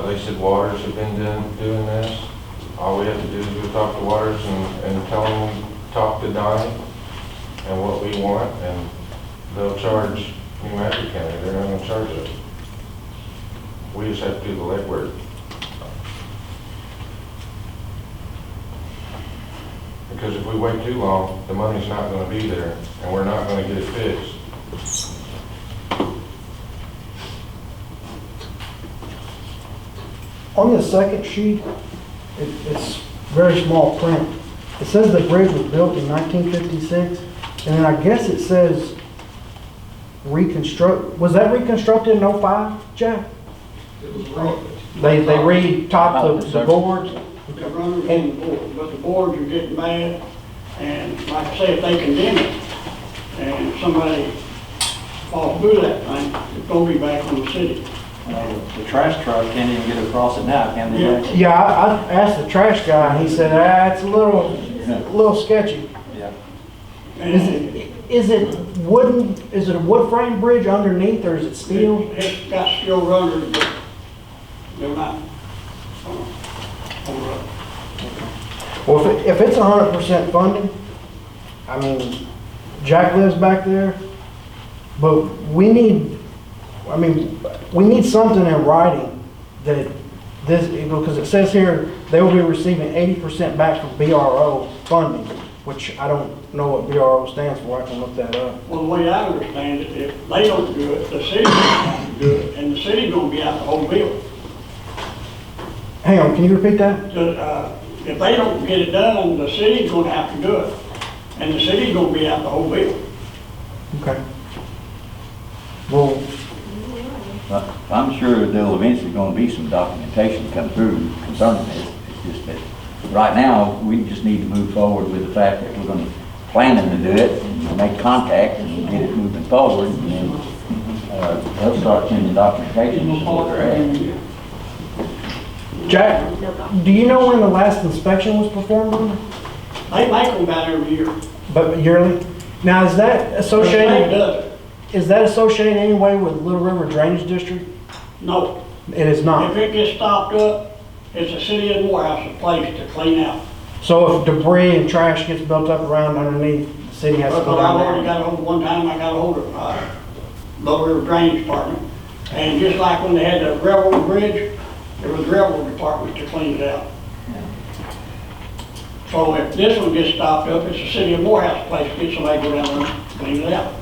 They said Waters have been doing this. All we have to do is go talk to Waters and tell them we talked to Donnie and what we want, and they'll charge New Madrid County. They're not gonna charge us. We just have to do the legwork. Because if we wait too long, the money's not gonna be there, and we're not gonna get it fixed. On the second sheet, it's very small print. It says the bridge was built in 1956, and then I guess it says was that reconstructed in '05, Jack? It was wrong. They re-topped the boards? The runners and the board, but the boards are getting bad, and like I say, if they condemn it, and somebody falls through that thing, it's gonna be back on the city. The trash truck can't even get across it now, can they? Yeah. Jack? Yeah, I asked the trash guy, and he said, it's a little sketchy. Yeah. Is it wooden, is it a wood frame bridge underneath, or is it steel? It's got steel runners, but they're not. Well, if it's 100% funded, I mean, Jack lives back there, but we need something in writing that this, because it says here, they will be receiving 80% back from BRO funding, which I don't know what BRO stands for, I can look that up. Well, the way I understand it, if they don't do it, the city's gonna have to do it, and the city's gonna be out the whole bill. Hang on, can you repeat that? If they don't get it done, the city's gonna have to do it, and the city's gonna be out the whole bill. Okay. Well, I'm sure there'll eventually gonna be some documentation come through concerning this. It's just that, right now, we just need to move forward with the fact that we're gonna planning to do it, and make contact and get it moving forward, and then, they'll start sending documentation to what they're at. Jack, do you know when the last inspection was performed on it? They make them about every year. But yearly? Now, is that The state associated, does it. is that associated in any way with Little River Drainage District? No. It is not. If it gets stopped up, it's the city of Morehouse place to clean out. So if debris and trash gets built up around underneath, the city has to But go I've already down there? got a hold, one time I got a hold of, Lower River Drainage Department. And just like when they had the railroad bridge, there was railroad department to clean it out. So if this one gets stopped up, it's the city of Morehouse place to get somebody to go down there and clean it out.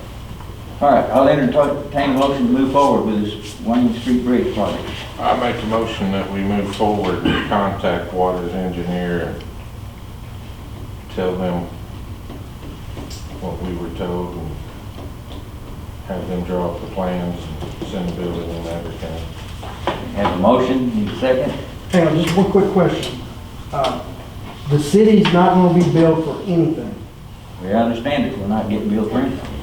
All right, I'll entertain a motion to move forward with this Wayne Street Bridge project. I make the motion that we move forward and contact Waters Engineer and tell them what we were told and have them draw up the plans and send the building and everything. Have a motion, need a second? Hang on, just one quick question. The city's not gonna be billed for anything. We understand it, we're not getting billed for anything.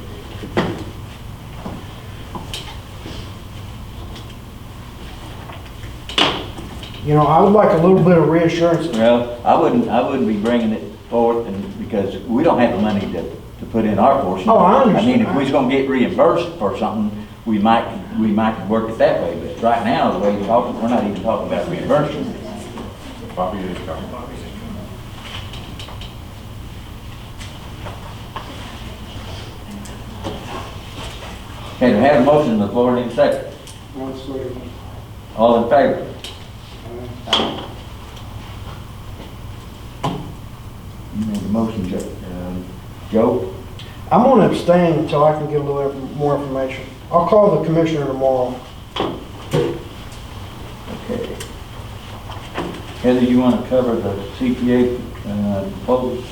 You know, I would like a little bit of reassurance. Well, I wouldn't be bringing it forward, and, because we don't have the money to put in our portion. Oh, I understand. I mean, if we was gonna get reimbursed for something, we might work it that way, but right now, the way you're talking, we're not even talking about reimbursement. Bobby is coming. Okay, we have a motion on the floor, need a second. All in favor? You made the motion, Joe? I'm gonna abstain until I can get a little more information. I'll call the commissioner tomorrow. Okay. Heather, you want to cover the CPA proposal?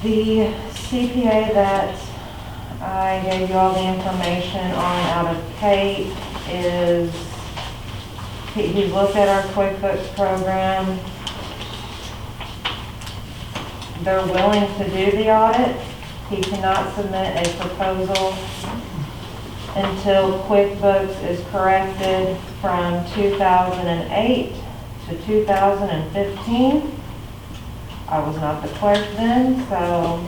The CPA that I gave you all the information on out of Kate is, he looked at our QuickBooks program. They're willing to do the audit. He cannot submit a proposal until QuickBooks is corrected from 2008 to 2015. I was not the clerk then, so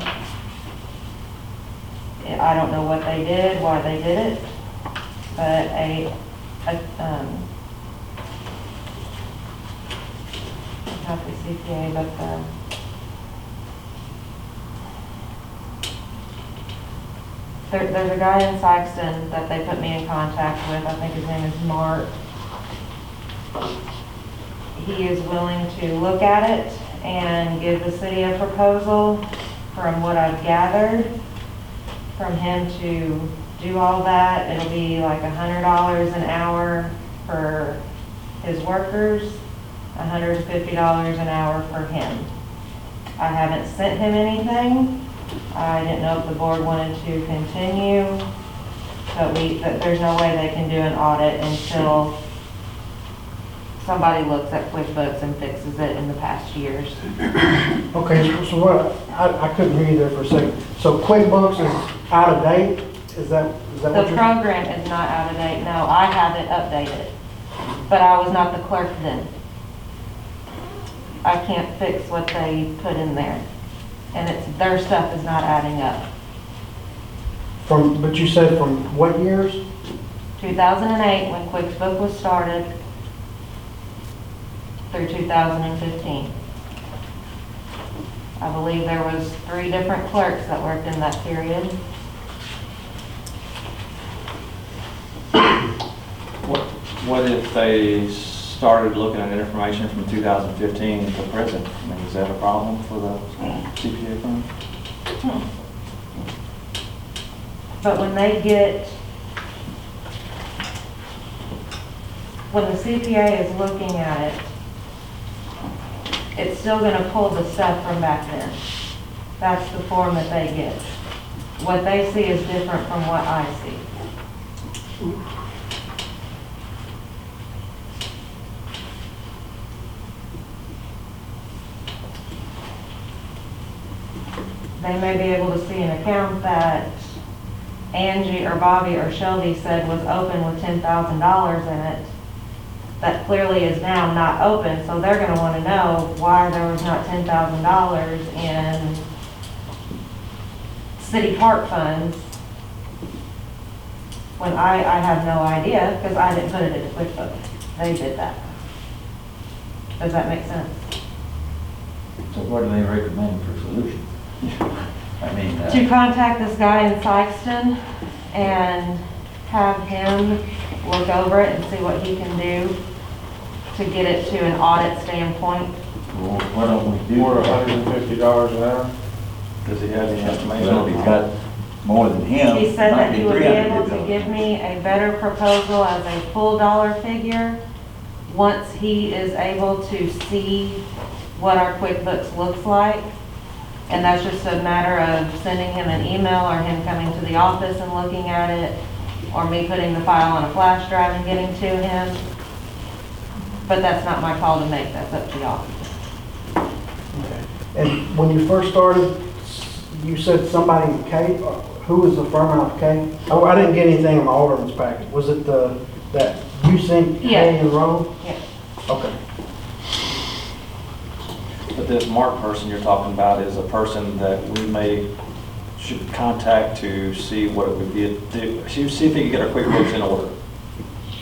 I don't know what they did, why they did it, but not the CPA, but there's a guy in Saxton that they put me in contact with. I think his name is Mark. He is willing to look at it and give the city a proposal. From what I've gathered from him to do all that, it'll be like $100 an hour for his workers, $150 an hour for him. I haven't sent him anything. I didn't know if the board wanted to continue, but there's no way they can do an audit until somebody looks at QuickBooks and fixes it in the past years. Okay, so what, I couldn't hear you there for a second. So QuickBooks is out of date Is that The what you're? program is not out of date, no, I have it updated, but I was not the clerk then. I can't fix what they put in there, and their stuff is not adding up. But you said from what years? 2008, when QuickBook was started, through 2015. I believe there was 3 different clerks that worked in that period. What if they started looking at information from 2015 to present? I mean, is that a problem for the CPA firm? But when the CPA is looking at it, it's still gonna pull the stuff from back then. That's the form that they get. What they see is different from what I see. They may be able to see an account that Angie or Bobby or Shelby said was open with $10,000 in it, that clearly is now not open, so they're gonna wanna know why there was not $10,000 in city park funds, when I have no idea, because I didn't put it in QuickBooks. They did that. Does that make sense? So what do they recommend for solution? I mean, To contact this guy in Sykeston and have him look over it and see what he can do to get it to an audit standpoint. well, why don't we do? Or $150 an hour? Does he have any estimation? Well, if he's got more than him. He said might that be he would be able to $300. give me a better proposal as a full dollar figure once he is able to see what our QuickBooks looks like. And that's just a matter of sending him an email or him coming to the office and looking at it, or me putting the file on a flash drive and getting to him. But that's not my call to make, that's up to y'all. And when you first started, you said somebody in K, who was the firm out of K? Oh, I didn't get anything in my Alderman's packet. Was it that you sent K Yeah. and Rowe? Yeah. Okay. But this Mark person you're talking about is a person that we should contact to see what it would be, see if he can get our QuickBooks in order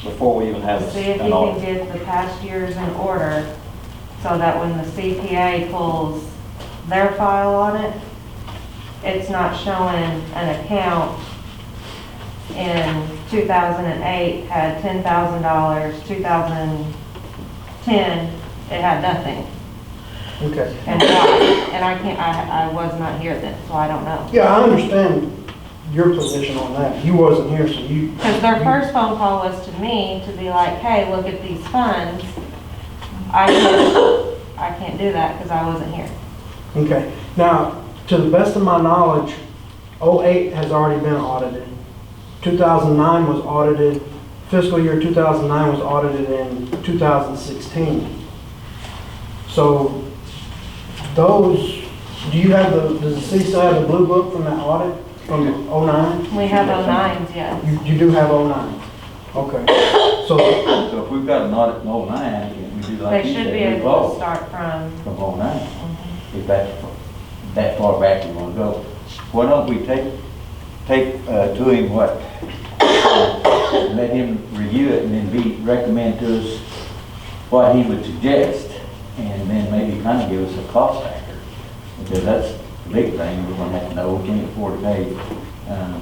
before we even have See if he an can audit. get the past years in order so that when the CPA pulls their file on it, it's not showing an account in 2008 had $10,000, 2010 it had nothing. Okay. And why? And I was not here then, so I don't know. Yeah, I understand your position on that. You wasn't here, so you. Because their first phone call was to me to be like, hey, look at these funds. I can't do that because I wasn't here. Okay. Now, to the best of my knowledge, 08 has already been audited. 2009 was audited, fiscal year 2009 was audited in 2016. So those, do you have does the city still have the blue book from that audit from 09? We have 09s, yes. You do have 09? Okay. So, So if we've got an audit in 09, can we do like They you should said, be able to revolve start from, from 09? If that's that far back we want to go. Why don't we take to him what, let him review it and then recommend to us what he would suggest, and then maybe kind of give us a cost factor. Because that's the big thing, we're gonna have to know, we can't afford to pay $200,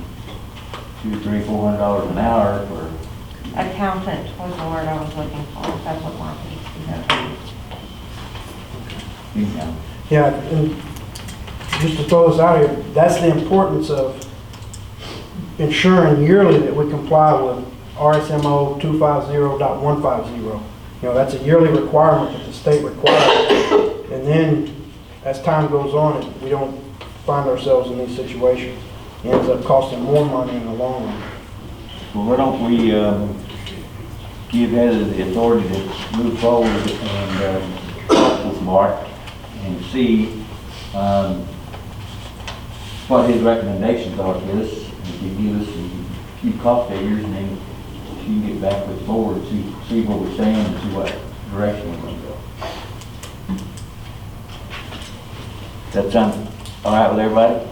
$300, $400 an hour for, accountant was the word I was looking for. That's what Mark is. you know. yeah, and just to throw this out here, that's the importance of ensuring yearly that we comply with RSMO 250.150. You know, that's a yearly requirement that the state requires. And then, as time goes on, we don't find ourselves in these situations. It ends up costing more money in the long run. Well, why don't we give Heather the authority to move forward and talk with Mark and see what his recommendations are to this, and If you give us a few cost figures, and then she can get back with the board, see where we stand, and see what direction we're gonna go. That sound all right with everybody?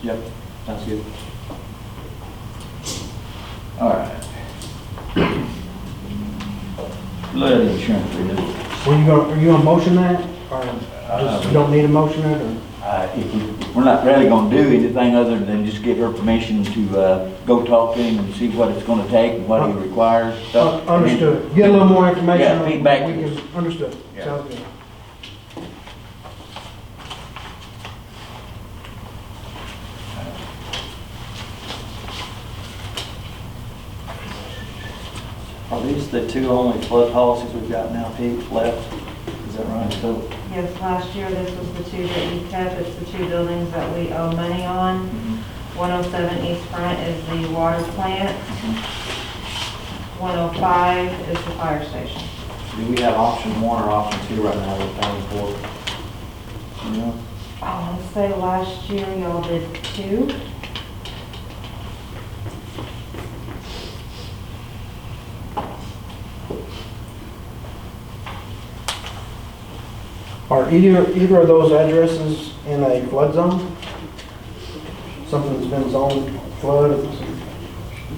Yep, that's good. All right. Flood insurance renewal. Are you gonna motion that? Or just, you don't need a motion it, or? If we're not really gonna do anything other than just get her permission to, go talk to him and see what it's gonna take and what he requires, stuff. Understood. Get a little more information. Yeah, on- feedback. we can- Understood. Yeah. Sounds good. Are these the two only flood policies we've got now, Pete, left? Is that right? So, Yes, last year, this was the two that we kept, it's the two buildings that we owe money on. 107 East Front is the water plant. 105 is the fire station. Do we have option 1 or option 2 right now we're paying for? You know? I want to say last year y'all did 2. Are either of those addresses in a flood zone? Something that's been zoned flood?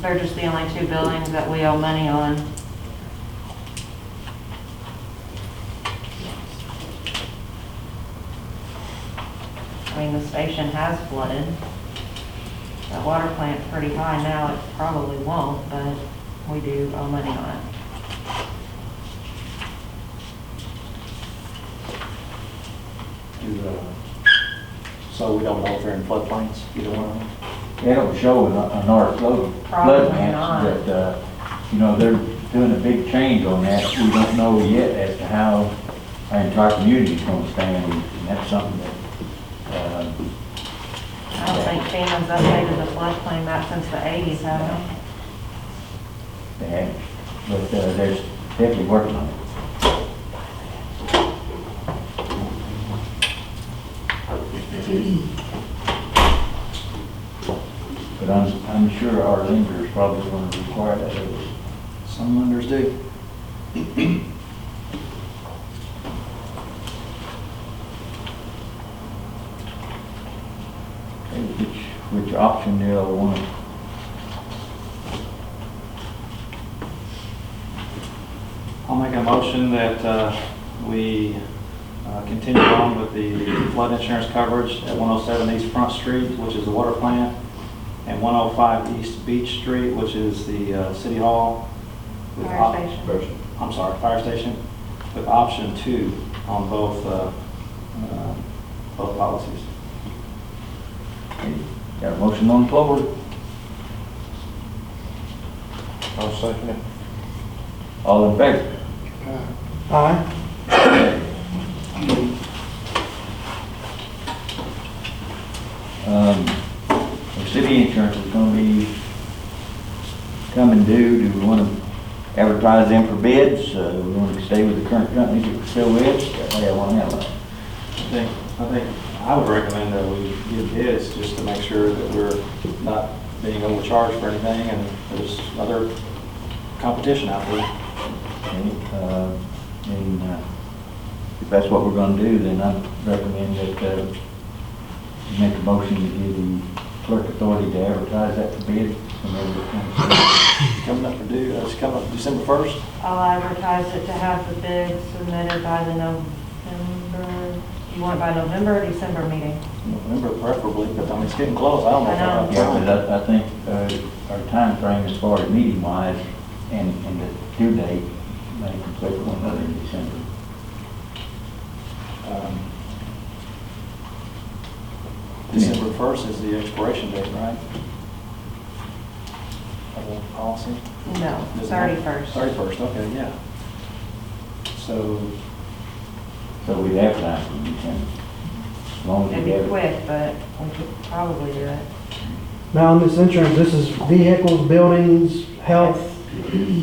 They're just the only 2 buildings that we owe money on. I mean, the station has flooded. That water plant's pretty high now, it probably won't, but we do owe money on it. So we don't know if they're in floodplains, either one of them? they don't show an our flood Probably maps, not. but, you know, they're doing a big change on that. We don't know yet as to how our entire community is gonna stand, and that's something that, I don't think FEMA's updated the floodplain map since the 80s, have they? they have, but, they're definitely working on it. But I'm sure our lender is probably going to require that of us. Some lenders do. Which option do you want? I'll make a motion that we continue on with the flood insurance coverage at 107 East Front Street, which is the water plant, and 105 East Beach Street, which is the city hall. with Fire station. I'm sorry, fire station, with option 2 on both policies. Got a motion on the floor. I'll second it. All in favor? Aye. The city insurance is gonna be coming due. Do we want to advertise them for bids? We want to stay with the current companies that we're still with? That way I want to have I think I would recommend that we give bids just to make sure that we're not being overcharged for anything and there's other competition out there. And if that's what we're gonna do, then I recommend that you make a motion to give the clerk authority to advertise that for bid whenever it comes. Coming up for due, it's coming up December 1st. I'll advertise it to have the bids submitted by the November, you want it by November or December meeting? November preferably, but I mean, it's getting close. I don't know if I know. I have Yeah, time. but I think our time frame as far as meeting wise and the due date may conflict with one another in December. December 1st is the expiration date, right? Of the policy? No, Is it not? 31st. 31st, okay, yeah. So, So we have time for December. As long as It'd we be have it. quick, but we could probably do it. Now, on this insurance, this is vehicles, buildings, health,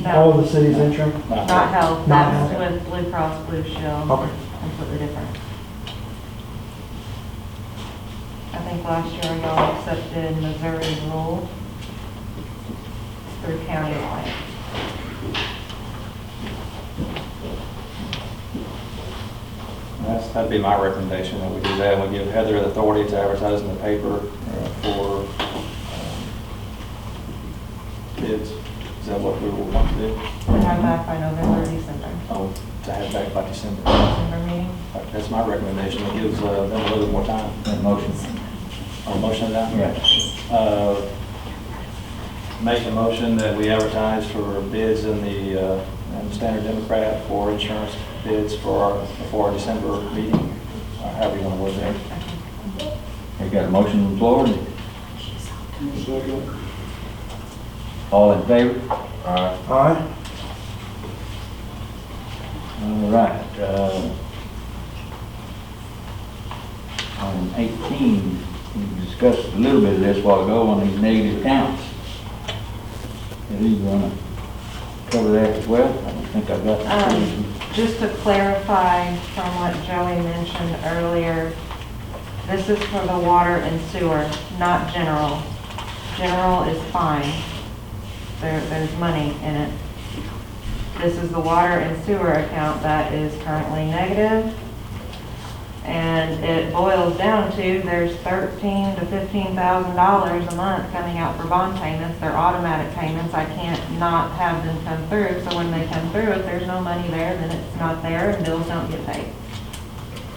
all of the city's insurance? Not health, Not that's health. with Blue Cross Blue Shield. Okay. Completely different. I think think last year y'all accepted Missouri's rule through county line. That'd be my recommendation, that we do that, and we give Heather the authority to advertise in the paper for bids. Is that what we will want to do? We have back by November, or December. Oh, to have it back by December. December meeting. That's my recommendation. It gives them a little bit more time. That motion. Oh, motion that? Yeah. Make a motion that we advertise for bids in the Standard Democrat for insurance bids for our December meeting, or however you want to word that. We got a motion on the floor. All in favor? Aye. All right. On 18, we discussed a little bit of this a while ago on these negative accounts. Are you going to cover that as well? I don't think I've got that. Just to clarify from what Joey mentioned earlier, this is for the water and sewer, not general. General is fine. There's money in it. This is the water and sewer account that is currently negative. And it boils down to, there's $13,000 to $15,000 a month coming out for bond payments. They're automatic payments. I can't not have them come through. So when they come through, if there's no money there, then it's not there and bills don't get paid.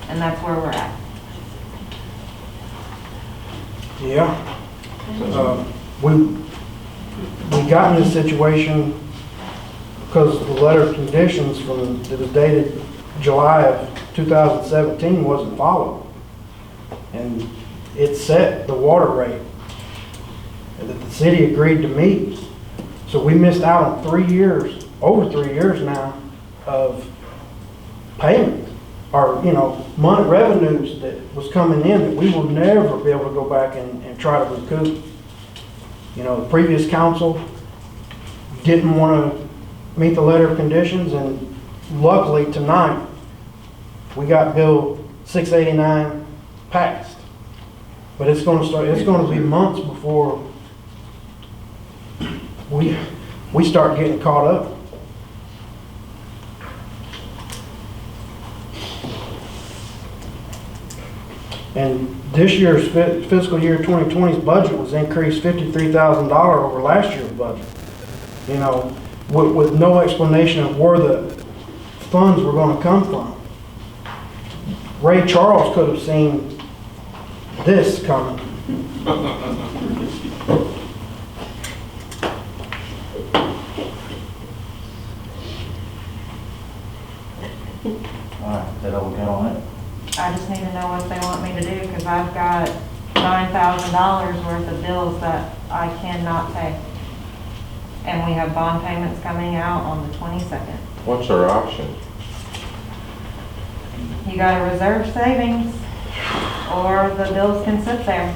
And that's where we're at. Yeah. We got in this situation because the letter of conditions that was dated July of 2017 wasn't followed. And it set the water rate that the city agreed to meet. So we missed out on 3 years, over 3 years now, of payment, or, money revenues that was coming in that we will never be able to go back and try to recoup. The previous council didn't want to meet the letter of conditions, and luckily tonight, we got Bill 689 passed. But it's going to be months before we start getting caught up. And this year's fiscal year 2020's budget was increased $53,000 over last year's budget. With no explanation of where the funds were going to come from. Ray Charles could have seen this coming. All right, is that all we got on it? I just need to know what they want me to do, because I've got $9,000 worth of bills that I cannot pay. And we have bond payments coming out on the 22nd. What's our option? You got a reserve savings, or the bills can sit there.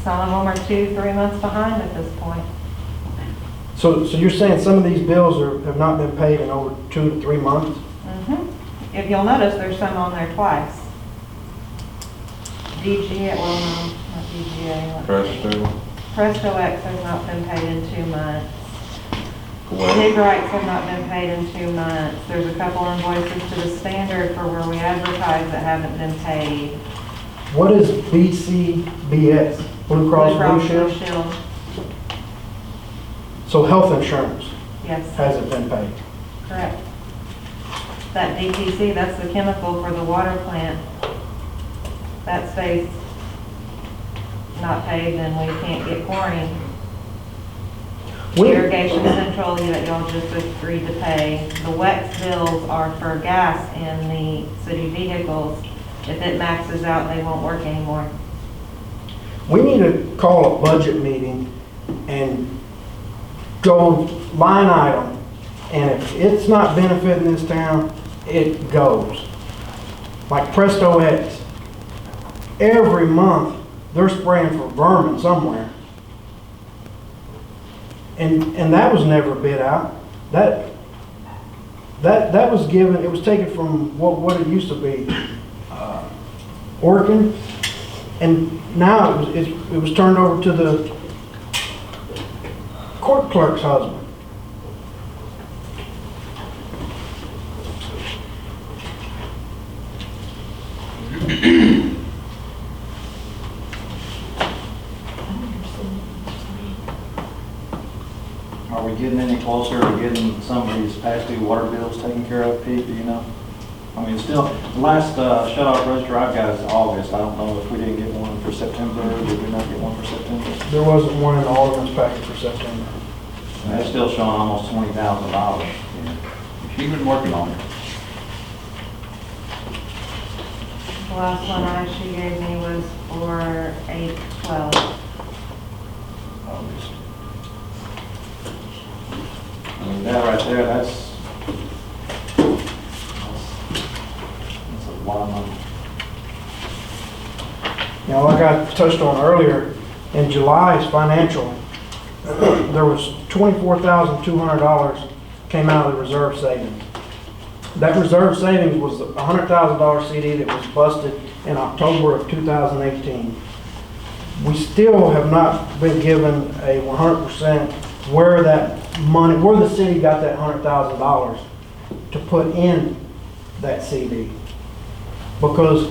Some of them are 2-3 months behind at this point. So you're saying some of these bills have not been paid in over 2 to 3 months? If you'll notice, there's some on there twice. DGA, well, no, not DGA. Presto? Presto X has not been paid in 2 months. Well, Dig Rights have not been paid in 2 months. There's a couple invoices to the standard for where we advertise that haven't been paid. What is BCBS? Blue Cross Blue Shield? So health insurance Yes, hasn't been paid. correct. That DTC, that's the chemical for the water plant. That stays not paid, then we can't get chlorine. Irrigation Central that y'all just agreed to pay. The WEX bills are for gas in the city vehicles. If it maxes out, they won't work anymore. We need to call a budget meeting and go line item. And if it's not benefiting this town, it goes. Like Presto X. Every month, they're spraying for vermin somewhere. And that was never bid out. That was given, it was taken from what it used to be. Orkin, And now it was turned over to the court clerk's husband. Are we getting any closer to getting some of these past due water bills taken care of, Pete, do you know? I mean, still, the last shut-off register I've got is August. I don't know if we didn't get one for September, or did we not get one for September? There wasn't one in the Alderman's packet for September. And that's still showing almost $20,000. She's been working on it. The last one she gave me was for 8/12. August. I mean, that right there, that's a lot of money. You know, like I touched on earlier, in July's financial, there was $24,200 came out of the reserve savings. That reserve savings was a $100,000 CD that was busted in October of 2018. We still have not been given a 100% where that money, where the city got that $100,000 to put in that CD. Because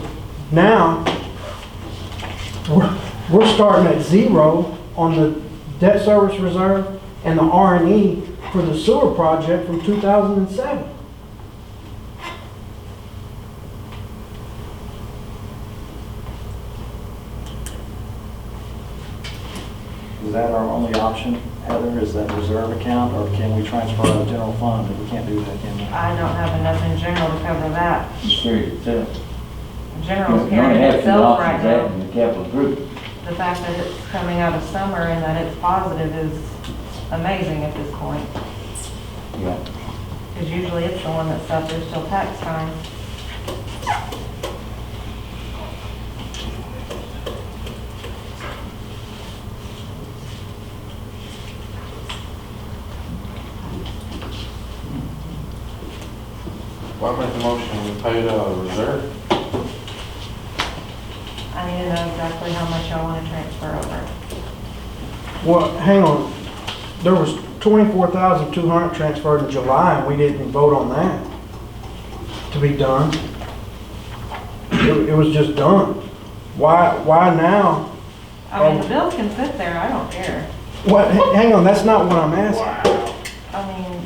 now, we're starting at zero on the debt service reserve and the R&E for the sewer project from 2007. Is that our only option, Heather, is that reserve account, or can we transfer out of general fund? If we can't do that, can we? I don't have enough in general to cover that. It's carried itself. General's You only carrying have two itself right options, that now. and the capital group. The fact that it's coming out of summer and that it's positive is amazing at this point. Yeah. Because usually it's the one that suffers till tax time. Well, I make the motion, we pay it out of reserve. I need to know exactly how much y'all want to transfer over. Well, hang on. There was $24,200 transferred in July, and we didn't vote on that to be done. It was just done. Why now? I mean, the bills can sit there, I don't care. What, hang on, that's not what I'm asking. I mean,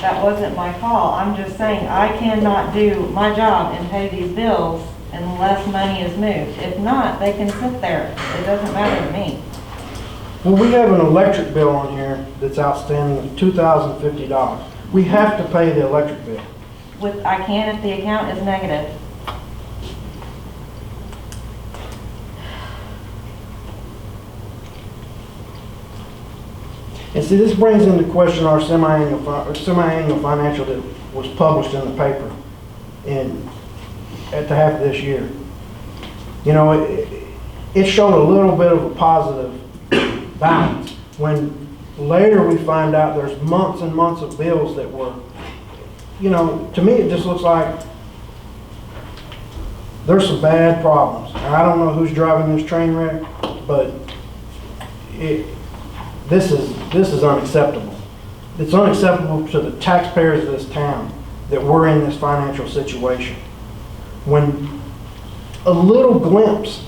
that wasn't my call. I'm just saying, I cannot do my job and pay these bills unless money is moved. If not, they can sit there. It doesn't matter to me. Well, we have an electric bill on here that's outstanding of $2,050. We have to pay the electric bill. I can if the account is negative. And see, this brings into question our semi-annual financial that was published in the paper at the half of this year. You know, it showed a little bit of a positive balance. When later we find out there's months and months of bills that were, you know, to me it just looks like there's some bad problems. And I don't know who's driving this train wreck, but this is unacceptable. It's unacceptable to the taxpayers of this town that we're in this financial situation. When a little glimpse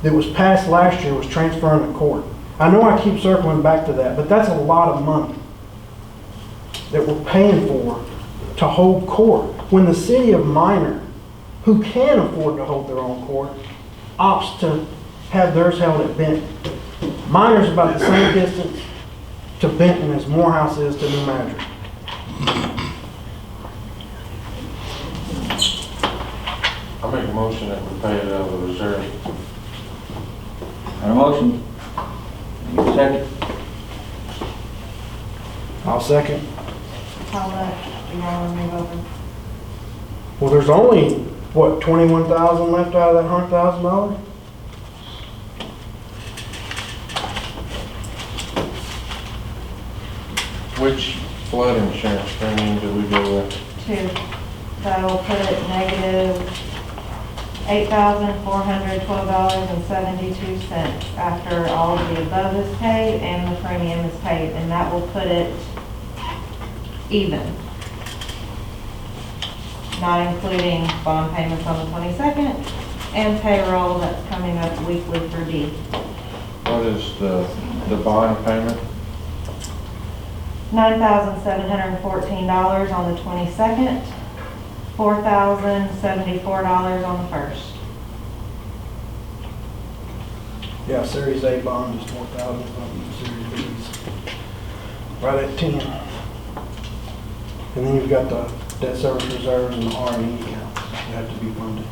that was passed last year was transferring to court. I know I keep circling back to that, but that's a lot of money that we're paying for to hold court. When the city of Minor, who can afford to hold their own court, opts to have theirs held at Benton. Minor's about the same distance to Benton as Morehouse is to New Madrid. I make a motion that we pay it out of the reserve. Got a motion? Need a second? I'll second. How much do y'all want to move over? Well, there's only, what, 21,000 left out of that $100,000? Which flood insurance premium do we go with? 2. That'll put it negative $8,412.72 after all of the above is paid and the premium is paid, and that will put it even. Not including bond payments on the 22nd and payroll that's coming up weekly for D. What is the bond payment? $9,714 on the 22nd, $4,074 on the 1st. Yeah, Series A bond is 4,000, Series B's right at 10. And then you've got the debt service reserves and the R&E accounts that have to be funded.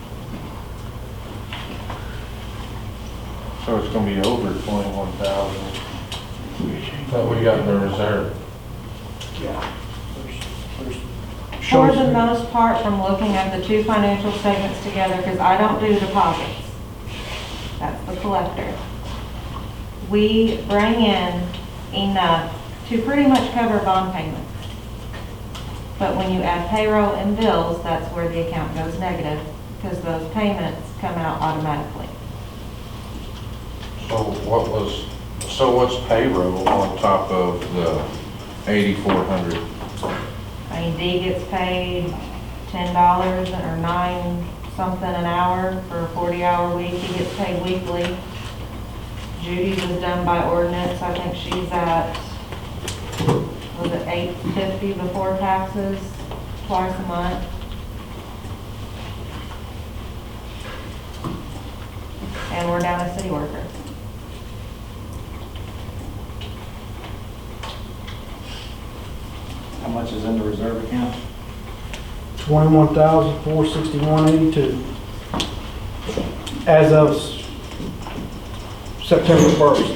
So it's gonna be over 21,000. But we got in the reserve. Yeah. For the most part, from looking at the two financial statements together, because I don't do deposits, that's the collector, we bring in enough to pretty much cover bond payments. But when you add payroll and bills, that's where the account goes negative, because those payments come out automatically. So what's payroll on top of the 8,400? I mean, D gets paid $10 or 9 something an hour for a 40-hour week. He gets paid weekly. Judy's is done by ordinance. I think she's at, was it $850 before taxes, twice a month. And we're down a city worker. How much is in the reserve account? 21,461.82 as of September 1st.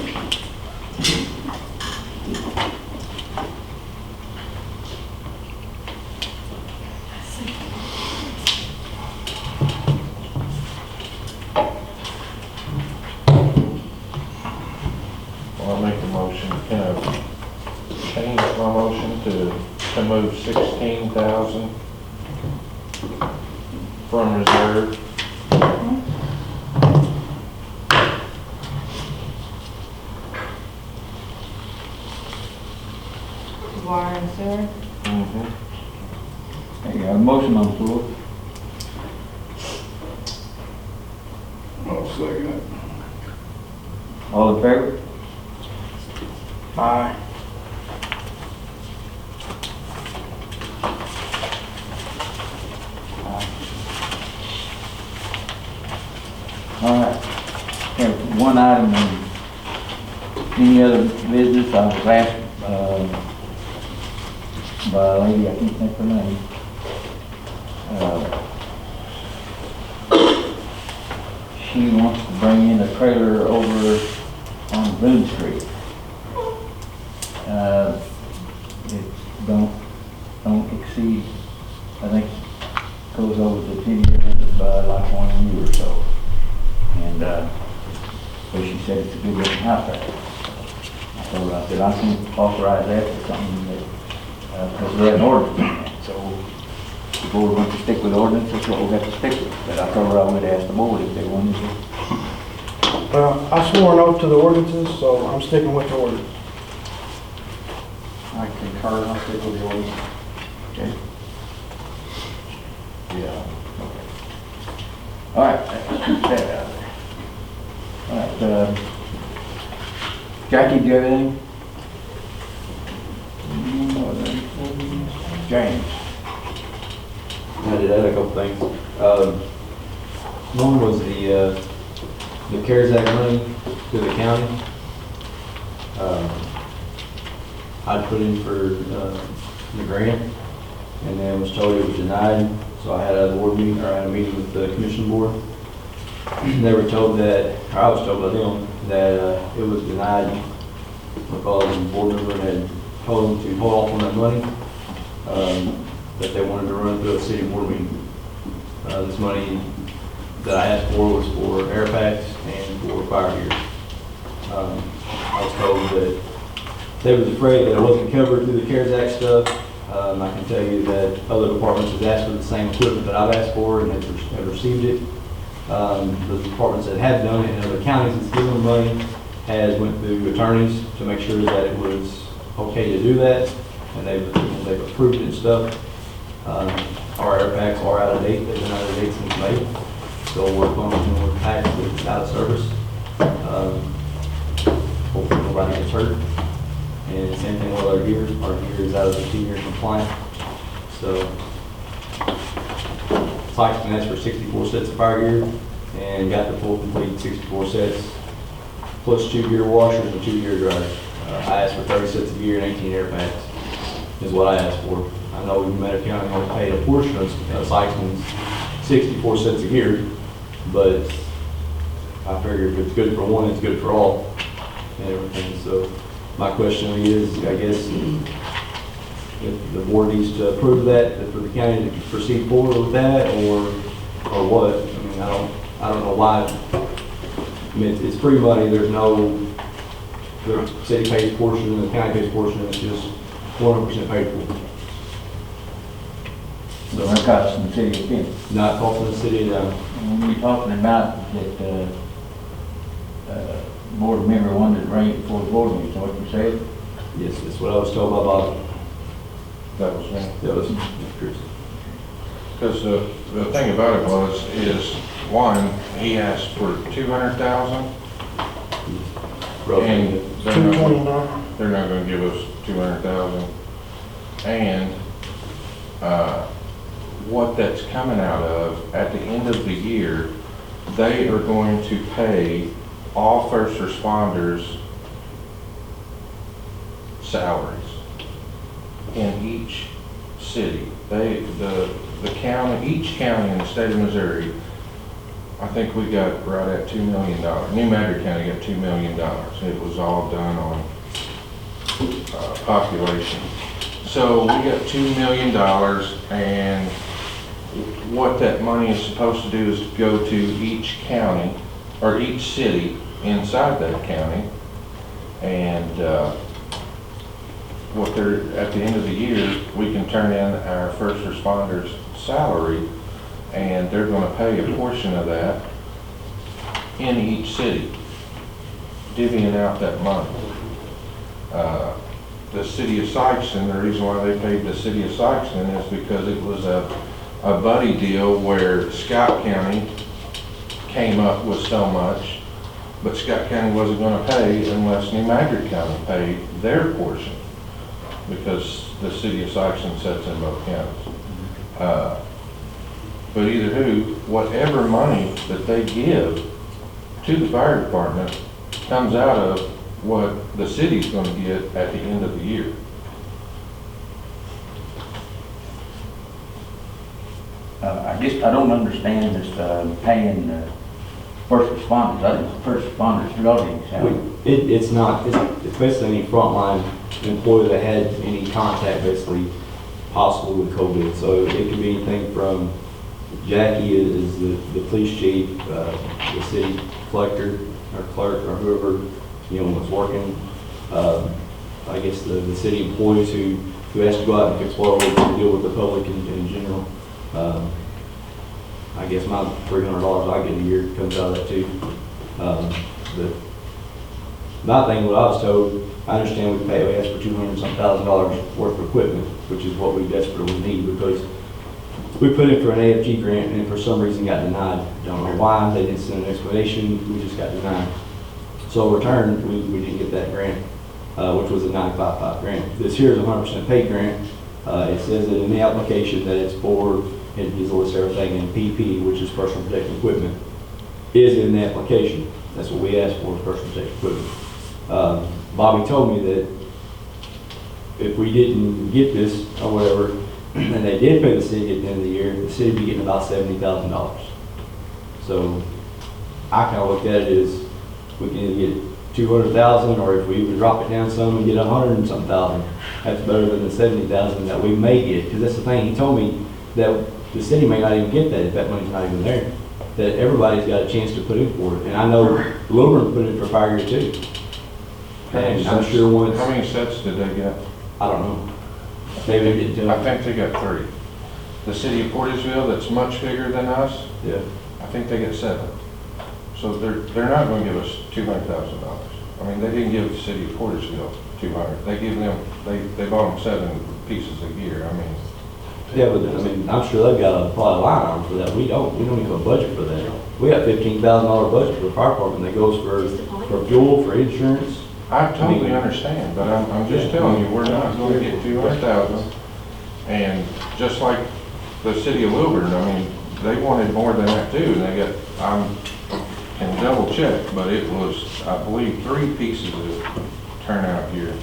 Well, I'll make the motion. Can I change my motion to move 16,000 from reserve? Water and sewer. Mm-hmm. Okay, got a motion on the floor. I'll second it. All in favor? Aye. All right. Have one item on any other business. I was asked by a lady, I can't think her name. She wants to bring in a trailer over on Boone Street. It don't exceed, I think, goes over the 10 years of like 1 year or so. And, but she said it's a good looking house there. I told her, I said, I can authorize that for something that, because we have an ordinance on that. So the board wants to stick with ordinance, that's what we have to stick with. But I told her I would ask the board if they wanted to. I swore an oath to the ordinances, so I'm sticking with the ordinance. I concur, I'll stick with the ordinance. Okay? Yeah. All right, let's keep that out there. All right, Jackie, do you have anything? James? I did add a couple things. One was the CARES Act money to the county. I put in for the grant and then was told it was denied. So I had a board meeting, or I had a meeting with the commission board. They were told that, or I was told by them, that it was denied because the board member had told them to hold off on that money. That they wanted to run through a city board meeting. This money that I asked for was for air packs and for fire gear. I was told that they was afraid that it wasn't covered through the CARES Act stuff. I can tell you that other departments have asked for the same equipment that I've asked for and have received it. The departments that have done it in other counties that's given them money has went through attorneys to make sure that it was okay to do that, and they've approved it and stuff. Our air packs are out of date, they've been out of date since May, so we'll work on them when we're packed with out of service. Hopefully nobody gets hurt. And same thing with our gear is out of the 2-year compliant. So, Sykeston asked for 64 sets of fire gear and got the full complete 64 sets, plus 2 gear washers and 2 gear dryers. I asked for 30 sets of gear and 18 air packs, is what I asked for. I know Madison County only paid a portion of Sykeston's 64 sets of gear, but I figure if it's good for one, it's good for all and everything. So my question is, I guess, if the board needs to approve that for the county to proceed forward with that, or what? I mean, I don't know why. I mean, it's free money. There's no, the city pays portion and the county pays portion, and it's just 100% paid for. So that costs the city again. Not costing the city down. When you're talking about that, board member wanted to bring it before the board meeting, is that what you said? Yes, that's what I was told by Bob. That was me. That was Chris. Because the thing about it is, one, he asked for 200,000, and they're not gonna give us 200,000. And, what that's coming out of, at the end of the year, they are going to pay all first responders salaries in each city. The county, each county in the state of Missouri, I think we got right at $2 million. New Madrid County got $2 million. It was all done on population. So we got $2 million, and what that money is supposed to do is go to each county, or each city inside that county, and what they're, at the end of the year, we can turn in our first responders' salary, and they're gonna pay a portion of that in each city, divvying out that money. The city of Sykeston, the reason why they paid the city of Sykeston is because it was a buddy deal where Scott County came up with so much, but Scott County wasn't gonna pay unless New Madrid County paid their portion, because the city of Sykeston sits in both counties. But either who, whatever money that they give to the fire department comes out of what the city's gonna get at the end of the year. I guess I don't understand this, paying, first responders. I think first responders really sound. It's not, it's basically any frontline employee that had any contact basically possible with COVID. So it could be anything from Jackie is the police chief, the city collector or clerk or whoever, was working. I guess the city employees who has to go out and fix water to deal with the public in general. I guess my $300 I get a year comes out of that too. My thing, what I was told, I understand we ask for $200,000 worth of equipment, which is what we desperately need, because we put in for an AFG grant and for some reason got denied. Don't know why, they didn't send an explanation, we just got denied. So in return, we didn't get that grant, which was a 955 grant. This here is a 100% paid grant. It says that in the application that it's for, it lists everything in PP, which is personal protective equipment, is in the application. That's what we asked for, is personal protective equipment. Bobby told me that if we didn't get this or whatever, and they did pay the city at the end of the year, the city would be getting about $70,000. So I kind of looked at it as we can either get 200,000, or if we would drop it down some and get 100 and some thousand, that's better than the 70,000 that we may get. Because that's the thing, he told me that the city may not even get that if that money's not even there. That everybody's got a chance to put in for it. And I know Lilburn put in for fire year too. And I'm sure once, How many sets did they get? I don't know. Maybe they didn't tell I me. think they got 3. The city of Portisville, that's much bigger than us, Yeah. I think they get 7. So they're not gonna give us $200,000. I mean, they didn't give the city of Portersville 200. They give them, they bought them 7 pieces of gear. I mean, Yeah, but I mean, I'm sure they've got a probably line item for that. We don't even have a budget for that. We got $15,000 budget for the fire department that goes for fuel, for insurance. I totally understand, but I'm just telling you, we're not gonna get 200,000. And just like the city of Wilburn, I mean, they wanted more than that too, and they got, can double check, but it was, I believe, 3 pieces of turnout gear.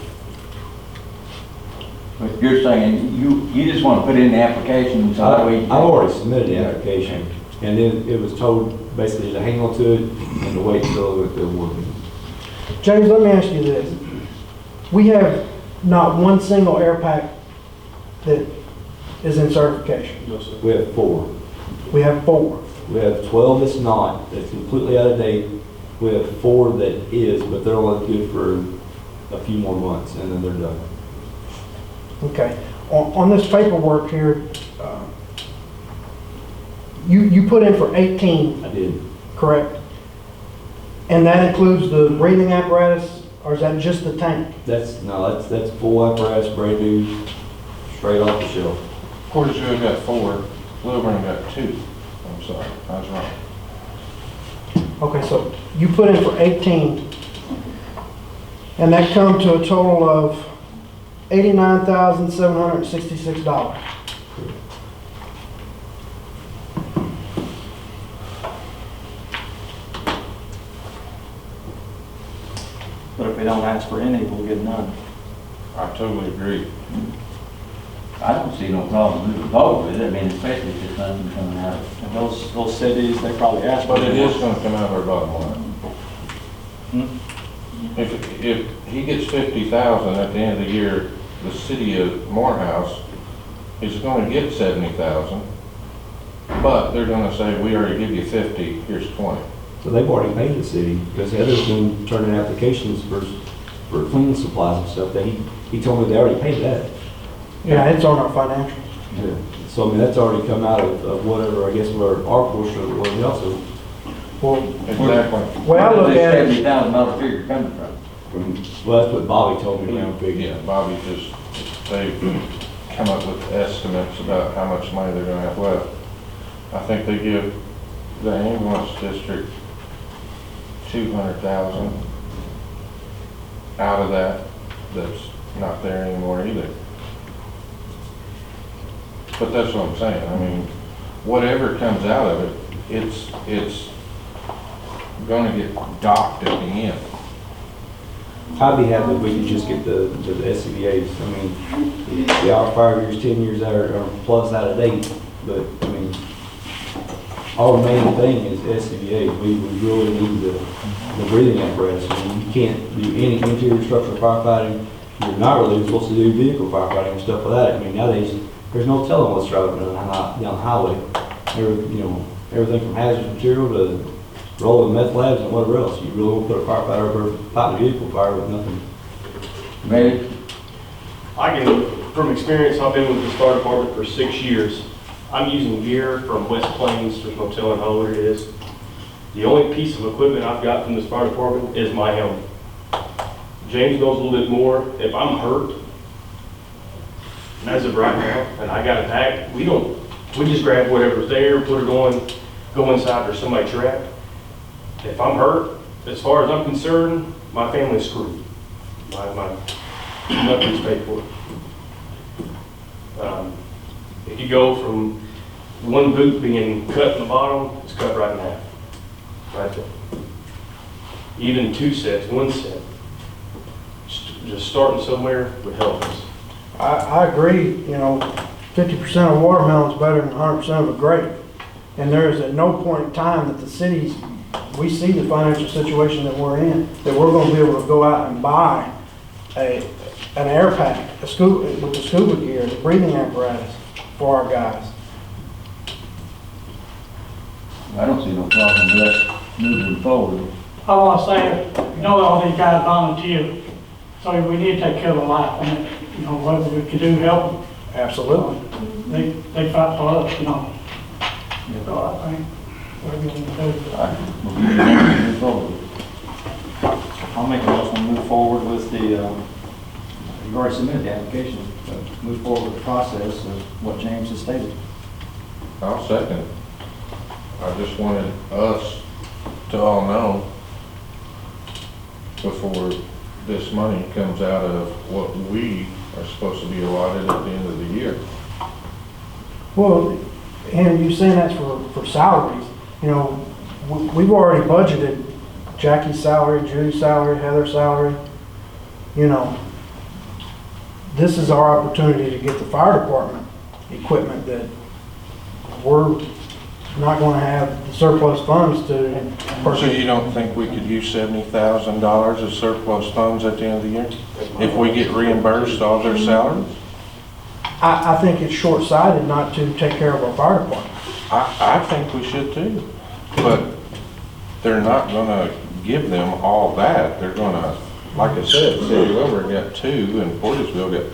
But you're saying, you just want to put in the application, so that way. I've already submitted the application, and then it was told basically to hang on to it and to wait until the award meeting. James, let me ask you this. We have not one single air pack that is in certification. We have 4. We have 4. We have 12 that's not, that's completely out of date. We have 4 that is, but they're only good for a few more months, and then they're done. Okay. On this paperwork here, you put in for 18, I did. correct? And that includes the breathing apparatus, or is that just the tank? That's full apparatus, brand new, straight off the shelf. Portersville got 4, Wilburn got 2. I'm sorry, I was wrong. Okay, so you put in for 18, and that come to a total of $89,766. But if we don't ask for any, we'll get none. I totally agree. I don't see no problem moving forward with it, I mean, especially if there's nothing coming out of it. And those cities, they probably ask for But it is more. gonna come out of our bottom line. If he gets 50,000 at the end of the year, the city of Morehouse is gonna get 70,000, but they're gonna say, we already give you 50, here's 20. So they've already paid the city, because Heather's been turning applications for cleaning supplies and stuff, that he told me they already paid that. Yeah, it's on our financials. Yeah. So, I mean, that's already come out of whatever, I guess, where our portion of it was also. Well, Exactly. Well, I look Where's at this it- $70,000 figure coming from? Well, that's what Bobby told me around figure. Yeah, Bobby just, they've come up with estimates about how much money they're gonna have left. I think they give the ambulance district 200,000 out of that, that's not there anymore either. But that's what I'm saying, I mean, whatever comes out of it, it's gonna get docked at the end. I'd be happy if we could just get the SCBA's. I mean, they are 5 years, 10 years or plus out of date, but, I mean, our main thing is SCBA. We really need the breathing apparatus. I mean, you can't do any interior structural firefighting. You're not really supposed to do vehicle firefighting and stuff like that. I mean, nowadays, there's no telling what's driving down the highway. Everything from hazardous material to rolling meth labs and whatever else. You really won't put a firefighter over fighting a vehicle fire with nothing. Ready? I can, from experience, I've been with the fire department for 6 years. I'm using gear from West Plains, there's no telling how old it is. The only piece of equipment I've got from this fire department is my helmet. James knows a little bit more. If I'm hurt, and as of right now, and I got attacked, we just grab whatever's there, put it on, go inside, there's somebody trapped. If I'm hurt, as far as I'm concerned, my family's screwed. Nothing's paid for. If you go from one boot being cut in the bottom, it's cut right in half, right there. Even 2 sets, 1 set, just starting somewhere would help us. I agree, 50% of watermelon is better than 100% of a grape. And there is at no point in time that the cities, we see the financial situation that we're in, that we're gonna be able to go out and buy an air pack, with the scuba gear, the breathing apparatus for our guys. I don't see no problem with us moving forward. All I'm saying, all these guys volunteer, so we need to take care of the life, and, whatever we can do to help them, Absolutely. they fight for us, That's all I think. whatever you want to do. All right, we'll give you the number and move forward. I'll make a motion to move forward with the, you've already submitted the application, but move forward with the process of what James has stated. I'll second. I just wanted us to all know before this money comes out of what we are supposed to be allotted at the end of the year. Well, and you saying that's for salaries, you know, we've already budgeted Jackie's salary, Judy's salary, Heather's salary, you know. This is our opportunity to get the fire department equipment that we're not gonna have the surplus funds to So purchase. you don't think we could use $70,000 of surplus funds at the end of the year? If we get reimbursed all their salaries? I think it's short-sighted not to take care of our fire department. I think we should too. But they're not gonna give them all that. They're gonna, like I said, City Wilbur got 2 and Portisville got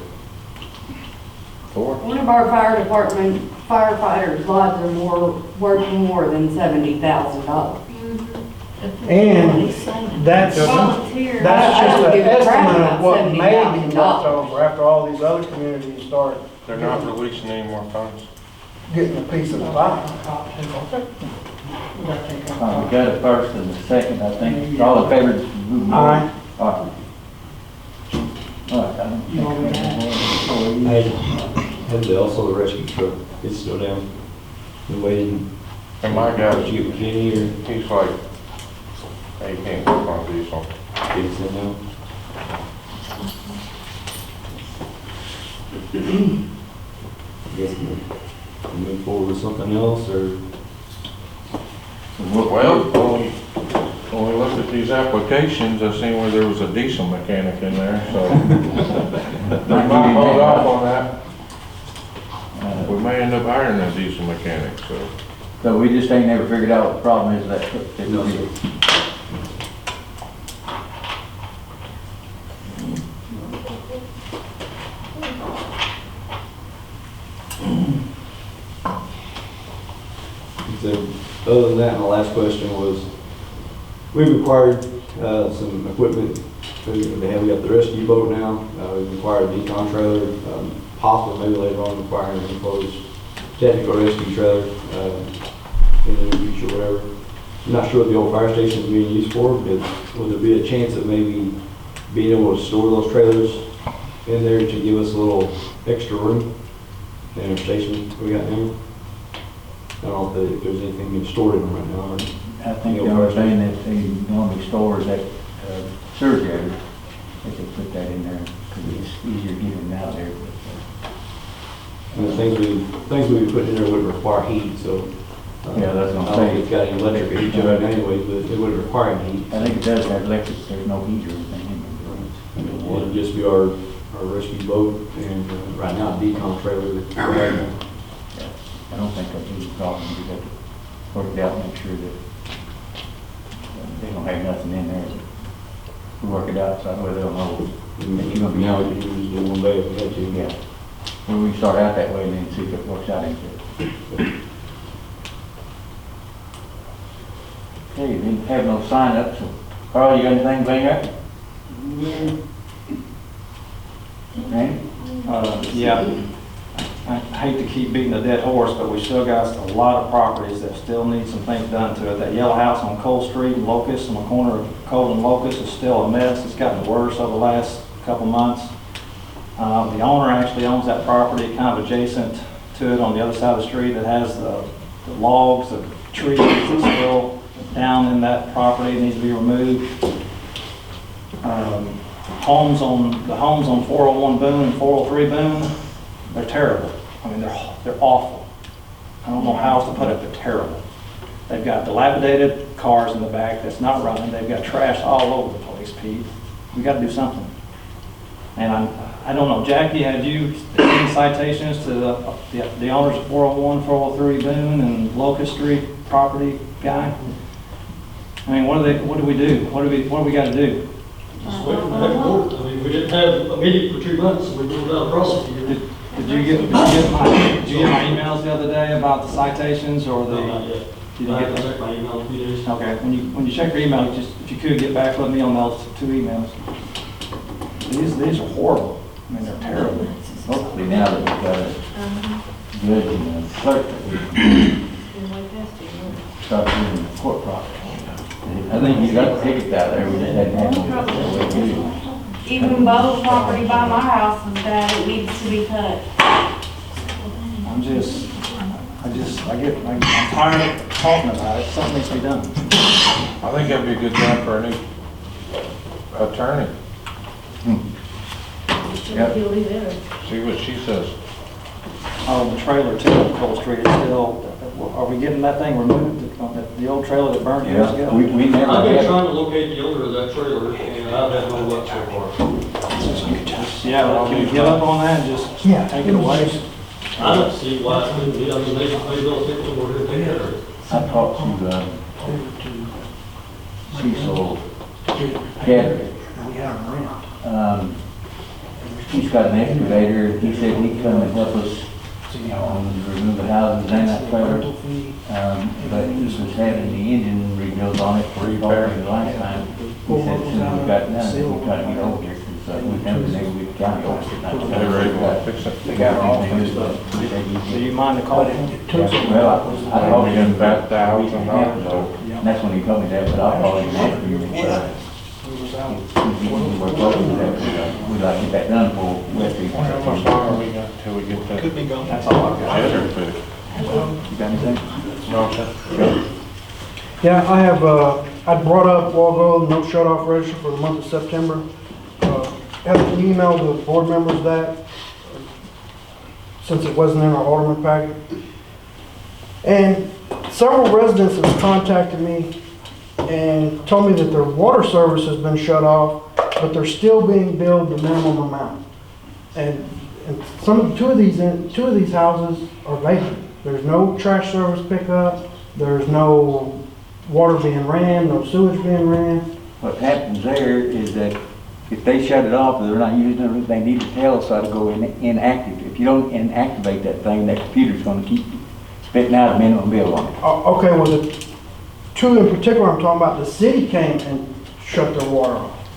4. One of our fire department firefighters' lives are worth more than $70,000. And that's Volunteer. just I don't an give a crap estimate about of what may be left $70,000. over after all these other communities start They're not releasing any more funds. getting a piece of the pie. We gotta take All right, we got a first and a second, I think. All in favor? move on. Aye. All right. All right, I don't think we have more Hey, employees. and also the rescue truck, it's still down. Been waiting. And my guy, Did you get Kenny or he's like, hey, he can't work on diesel. get it now? Guess we'll move forward with something else, or? Well, when we looked at these applications, I seen where there was a diesel mechanic in there, so we might hold off on that. We may end up hiring a diesel mechanic, so. So we just ain't never figured out what the problem is that. No, sir. So, other than that, my last question was, we required some equipment. We got the rescue boat now. We required a decon trailer, possibly maybe later on requiring an enclosed technical rescue trailer in the future, whatever. I'm not sure what the old fire station is being used for, but would there be a chance of maybe being able to store those trailers in there to give us a little extra room in our station we got now? I don't know if there's anything being stored in them right now. I think they were saying that they normally stores at sewer gather. They could put that in there because it's easier getting it out there. And the things we put in there would require heat, so. Yeah, that's what I'm I don't think saying. it's got any electric heat to it anyway, but it would require any heat. I think it does have electric, there's no heater or anything in It would just be our rescue boat and right now decon trailer that we have now. there. I don't think that'd be a problem. We got to work it out and make sure that they don't have nothing in there. We work it out, so that way they'll know. You're gonna be Now out. we can use it one day if we had to. Yeah. Well, we can start out that way and then see if it works out into it. Okay, we didn't have no sign up, so Carl, you got anything to bring up? Randy? Yeah, I hate to keep beating a dead horse, but we still got a lot of properties that still need some things done to it. That yellow house on Cole Street, Locust, on the corner of Cole and Locust is still a mess. It's gotten worse over the last couple months. The owner actually owns that property kind of adjacent to it on the other side of the street that has the logs, the trees that's still down in that property, needs to be removed. Homes on 401 Boone and 403 Boone, they're terrible. I mean, they're awful. I don't know how else to put it, they're terrible. They've got dilapidated cars in the back that's not running. They've got trash all over the place, Pete. We gotta do something. And I don't know, Jackie, had you any citations to the owners of 401, 403 Boone and Locust Street property guy? I mean, what do we do? What do we gotta do? Just wait for that court. I mean, we didn't have a meeting for 2 months, so we moved out of prosecutor. Did you get my emails the other day about the citations or No, not the? yet. Did you I get have to that? check my email in a few days. Okay, when you check your email, just, if you could get back, let me on those 2 emails. These are horrible. I mean, they're terrible. Hopefully now that we've got a judge and a clerk that we can start doing the court process. I think you got the tickets out there, we just hadn't had them. Even Bo's property by my house is bad, it needs to be cut. I'm tired of talking about it. Something needs to be done. I think that'd be a good time for a new attorney. Yep. See what she says. Oh, the trailer too, on Cole Street, it's still, are we getting that thing removed? The old trailer that burned years Yeah, ago? we never I've been had, trying to locate the owner of that trailer, and I've had no luck so far. Yeah, well, can you get up on that and just take it away? I don't see why it couldn't be, I mean, they don't think we're going to take care of it. I talked to, Cecil Kedrick. He's got an excavator, he said he'd come and help us remove the houses and that trailer. But he was having the engine rebuilt on it for repair the last time. He said as soon as we got done, we'll try to get over here, because we never knew we'd county over it. They were able to fix it. They got all the Do you mind to call him? Well, I told him About $1,000. and that's when he told me that, but I'll call him after you. We're hoping that we'd like to get that done for West East. How much longer we got till we get that? Could be gone. That's all I've got. Cheddar fixed? You got anything? No, sir. Yeah, I have, I brought up a while ago, no shut-off register for the month of September. Have an email to the board members that, since it wasn't in our Alderman packet. And several residents have contacted me and told me that their water service has been shut off, but they're still being billed the minimum amount. And two of these houses are vacant. There's no trash service pickup, there's no water being ran, no sewage being ran. What happens there is that if they shut it off, they're not using it, they need to tell us how to go inactive. If you don't inactivate that thing, that computer's gonna keep spitting out a minimum bill on it. Okay, well, the two in particular I'm talking about, the city came and shut their water off.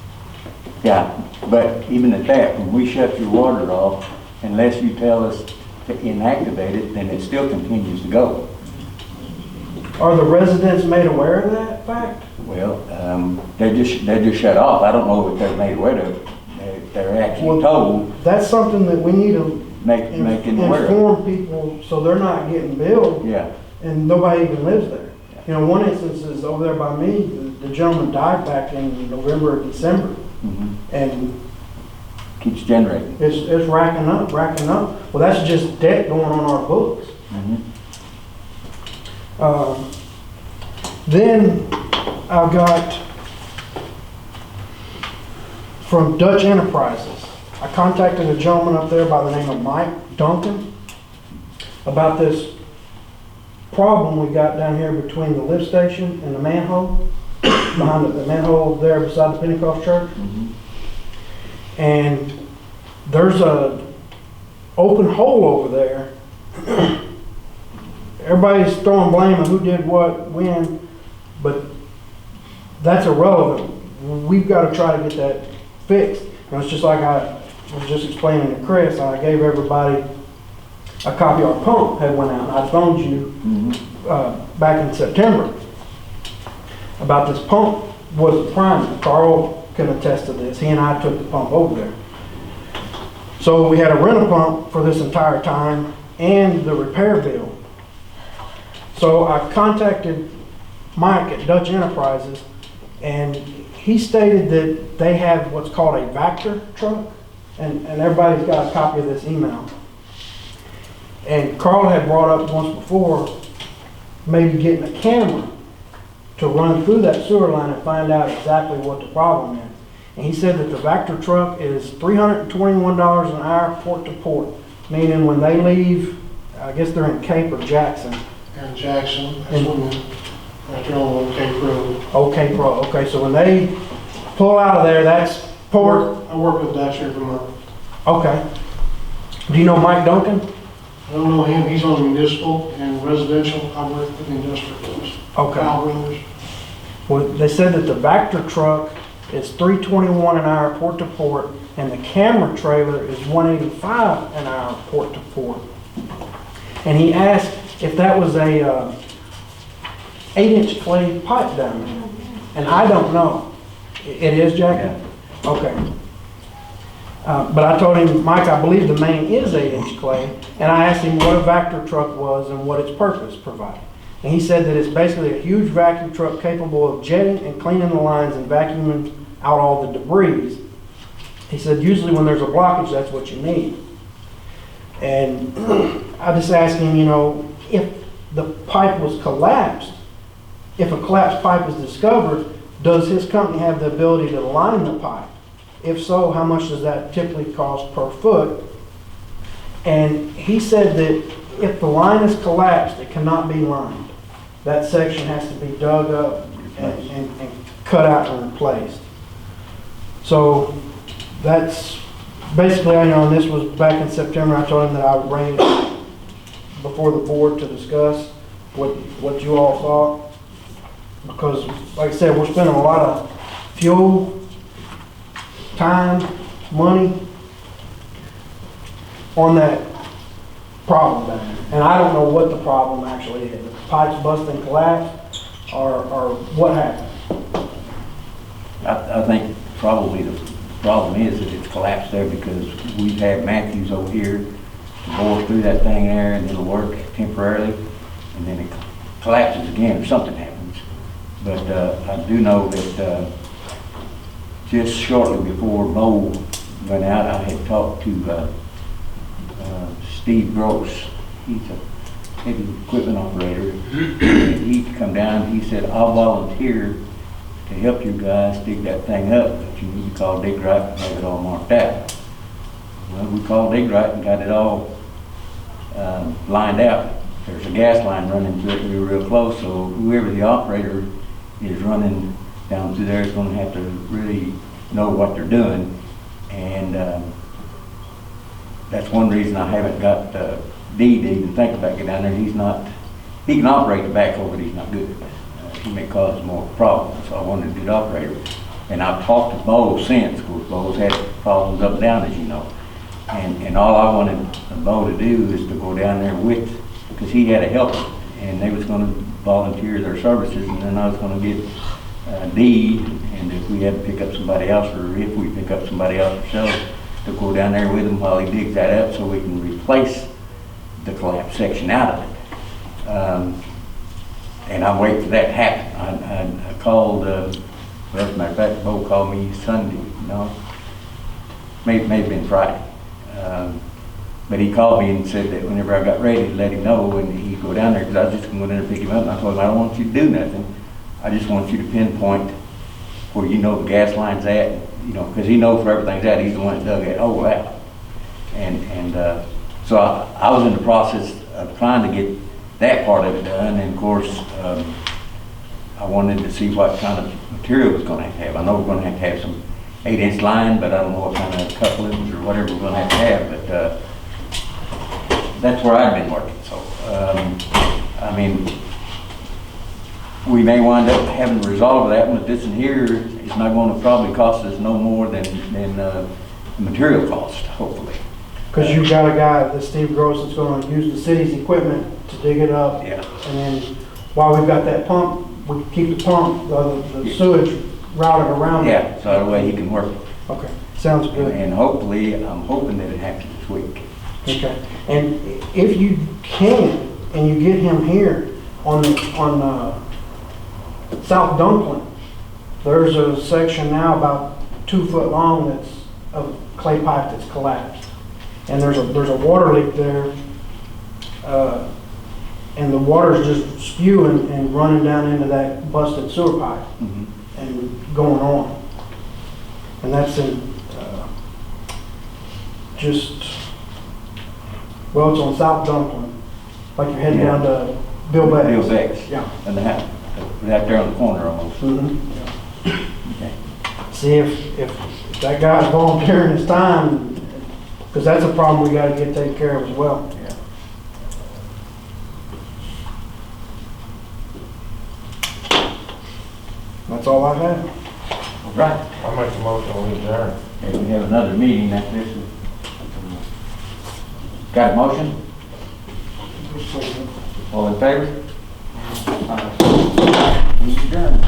Yeah, but even at that, when we shut your water off, unless you tell us to inactivate it, then it still continues to go. Are the residents made aware of that fact? Well, they're just shut off. I don't know if they're made aware of it. They're actually Well, told, That's something that we need to make them aware of. inform people so they're not getting billed Yeah, and nobody even lives there. You know, one instance is over there by me, the gentleman died back in November or December, and keeps generating. it's racking up. Well, that's just debt going on our books. Then I got from Dutch Enterprises. I contacted a gentleman up there by the name of Mike Duncan about this problem we got down here between the lift station and the manhole, behind the manhole there beside the Pentecost Church. And there's a open hole over there. Everybody's throwing blame on who did what, when, but that's irrelevant. We've got to try to get that fixed. And it's just like I was just explaining to Chris, I gave everybody a copy of our pump had went out. And I phoned you back in September about this pump was a primer. Carl can attest to this. He and I took the pump over there. So we had to rent a pump for this entire time and the repair bill. So I contacted Mike at Dutch Enterprises, and he stated that they have what's called a Vactor truck, and everybody's got a copy of this email. And Carl had brought up once before, maybe getting a camera to run through that sewer line and find out exactly what the problem is. And he said that the Vactor truck is $321 an hour port to port, meaning when they leave, I guess they're in Cape or Jackson. And Jackson, that's right there on Cape Road. Okay, okay, so when they pull out of there, that's port. I work with Dutch every month. Okay. Do you know Mike Duncan? I don't know him, he's on municipal and residential, I work with industrial. Okay. Kyle Brothers. Well, they said that the Vector truck is 321 an hour port to port, and the camera trailer is 185 an hour port to port. And he asked if that was a 8-inch clay pipe down there. And I don't know. It is, Jackie? Okay. But I told him, Mike, I believe the main is 8-inch clay, and I asked him what a Vector truck was and what its purpose provided. And he said that it's basically a huge vacuum truck capable of jetting and cleaning the lines and vacuuming out all the debris. He said usually when there's a blockage, that's what you need. And I just asked him, you know, if the pipe was collapsed, if a collapsed pipe is discovered, does his company have the ability to line the pipe? If so, how much does that typically cost per foot? And he said that if the line is collapsed, it cannot be lined. That section has to be dug up and cut out and replaced. So that's basically, you know, and this was back in September. I told him that I would bring it before the board to discuss what you all thought. Because, like I said, we're spending a lot of fuel, time, money on that problem down there. And I don't know what the problem actually is. If the pipes bust and collapse, or what happened. I think probably the problem is that it's collapsed there because we've had Matthews over here to bore through that thing there, and it'll work temporarily, and then it collapses again if something happens. But I do know that just shortly before Bo went out, I had talked to Steve Gross. He's a heavy equipment operator. He'd come down, he said, I'll volunteer to help you guys dig that thing up, but you need to call Dig Right and have it all marked out. Well, we called Dig Right and got it all lined out. There's a gas line running through it, we were real close, so whoever the operator is running down through there is going to have to really know what they're doing. And that's one reason I haven't got Dee to even think about getting down there. He can operate the backhoe, but he's not good at that. He may cause more problems, so I wanted to do the operator. And I've talked to Bo since, because Bo's had problems up and down, as you know. And all I wanted Bo to do is to go down there with, because he had a helper, and they was going to volunteer their services, and then I was going to get Dee, and if we had to pick up somebody else, or if we pick up somebody else ourselves, to go down there with him while he digs that up so we can replace the collapsed section out of it. And I'm waiting for that to happen. I called, well, as a matter of fact, Bo called me Sunday, no, may have been Friday. But he called me and said that whenever I got ready to let him know, and he'd go down there, because I was just going to go down there and pick him up, and I told him, I don't want you to do nothing. I just want you to pinpoint where you know the gas line's at, you know, because he knows where everything's at. He's the one that dug that hole out. And so I was in the process of trying to get that part of it done, and of course, I wanted to see what kind of material was going to have. I know we're going to have some 8-inch line, but I don't know what kind of couplings or whatever we're going to have. But that's where I've been working. So, I mean, we may wind up having to resolve that one, but this in here is not going to probably cost us no more than the material cost, hopefully. Because you've got a guy, the Steve Gross, that's going to use the city's equipment to dig it up. Yeah. And then while we've got that pump, we keep the pump, the sewage routed around it. Yeah, so that way he can work. Okay, sounds good. And hopefully, I'm hoping that it happens this week. Okay, and if you can, and you get him here on South Dunkling, there's a section now about 2 foot long that's of clay pipe that's collapsed. And there's a water leak there, and the water's just spewing and running down into that busted sewer pipe and going on. And that's in well, it's on South Dunkling, like you're heading down to Bill Beck's. Bill Beck's. Yeah. And the house, right there on the corner almost. Okay. See if that guy's volunteering his time, because that's a problem we got to get taken care of as well. Yeah. all I have. All right, I'll make a motion, we adjourn. and we have another meeting after this. Got a motion? All in favor? We adjourn.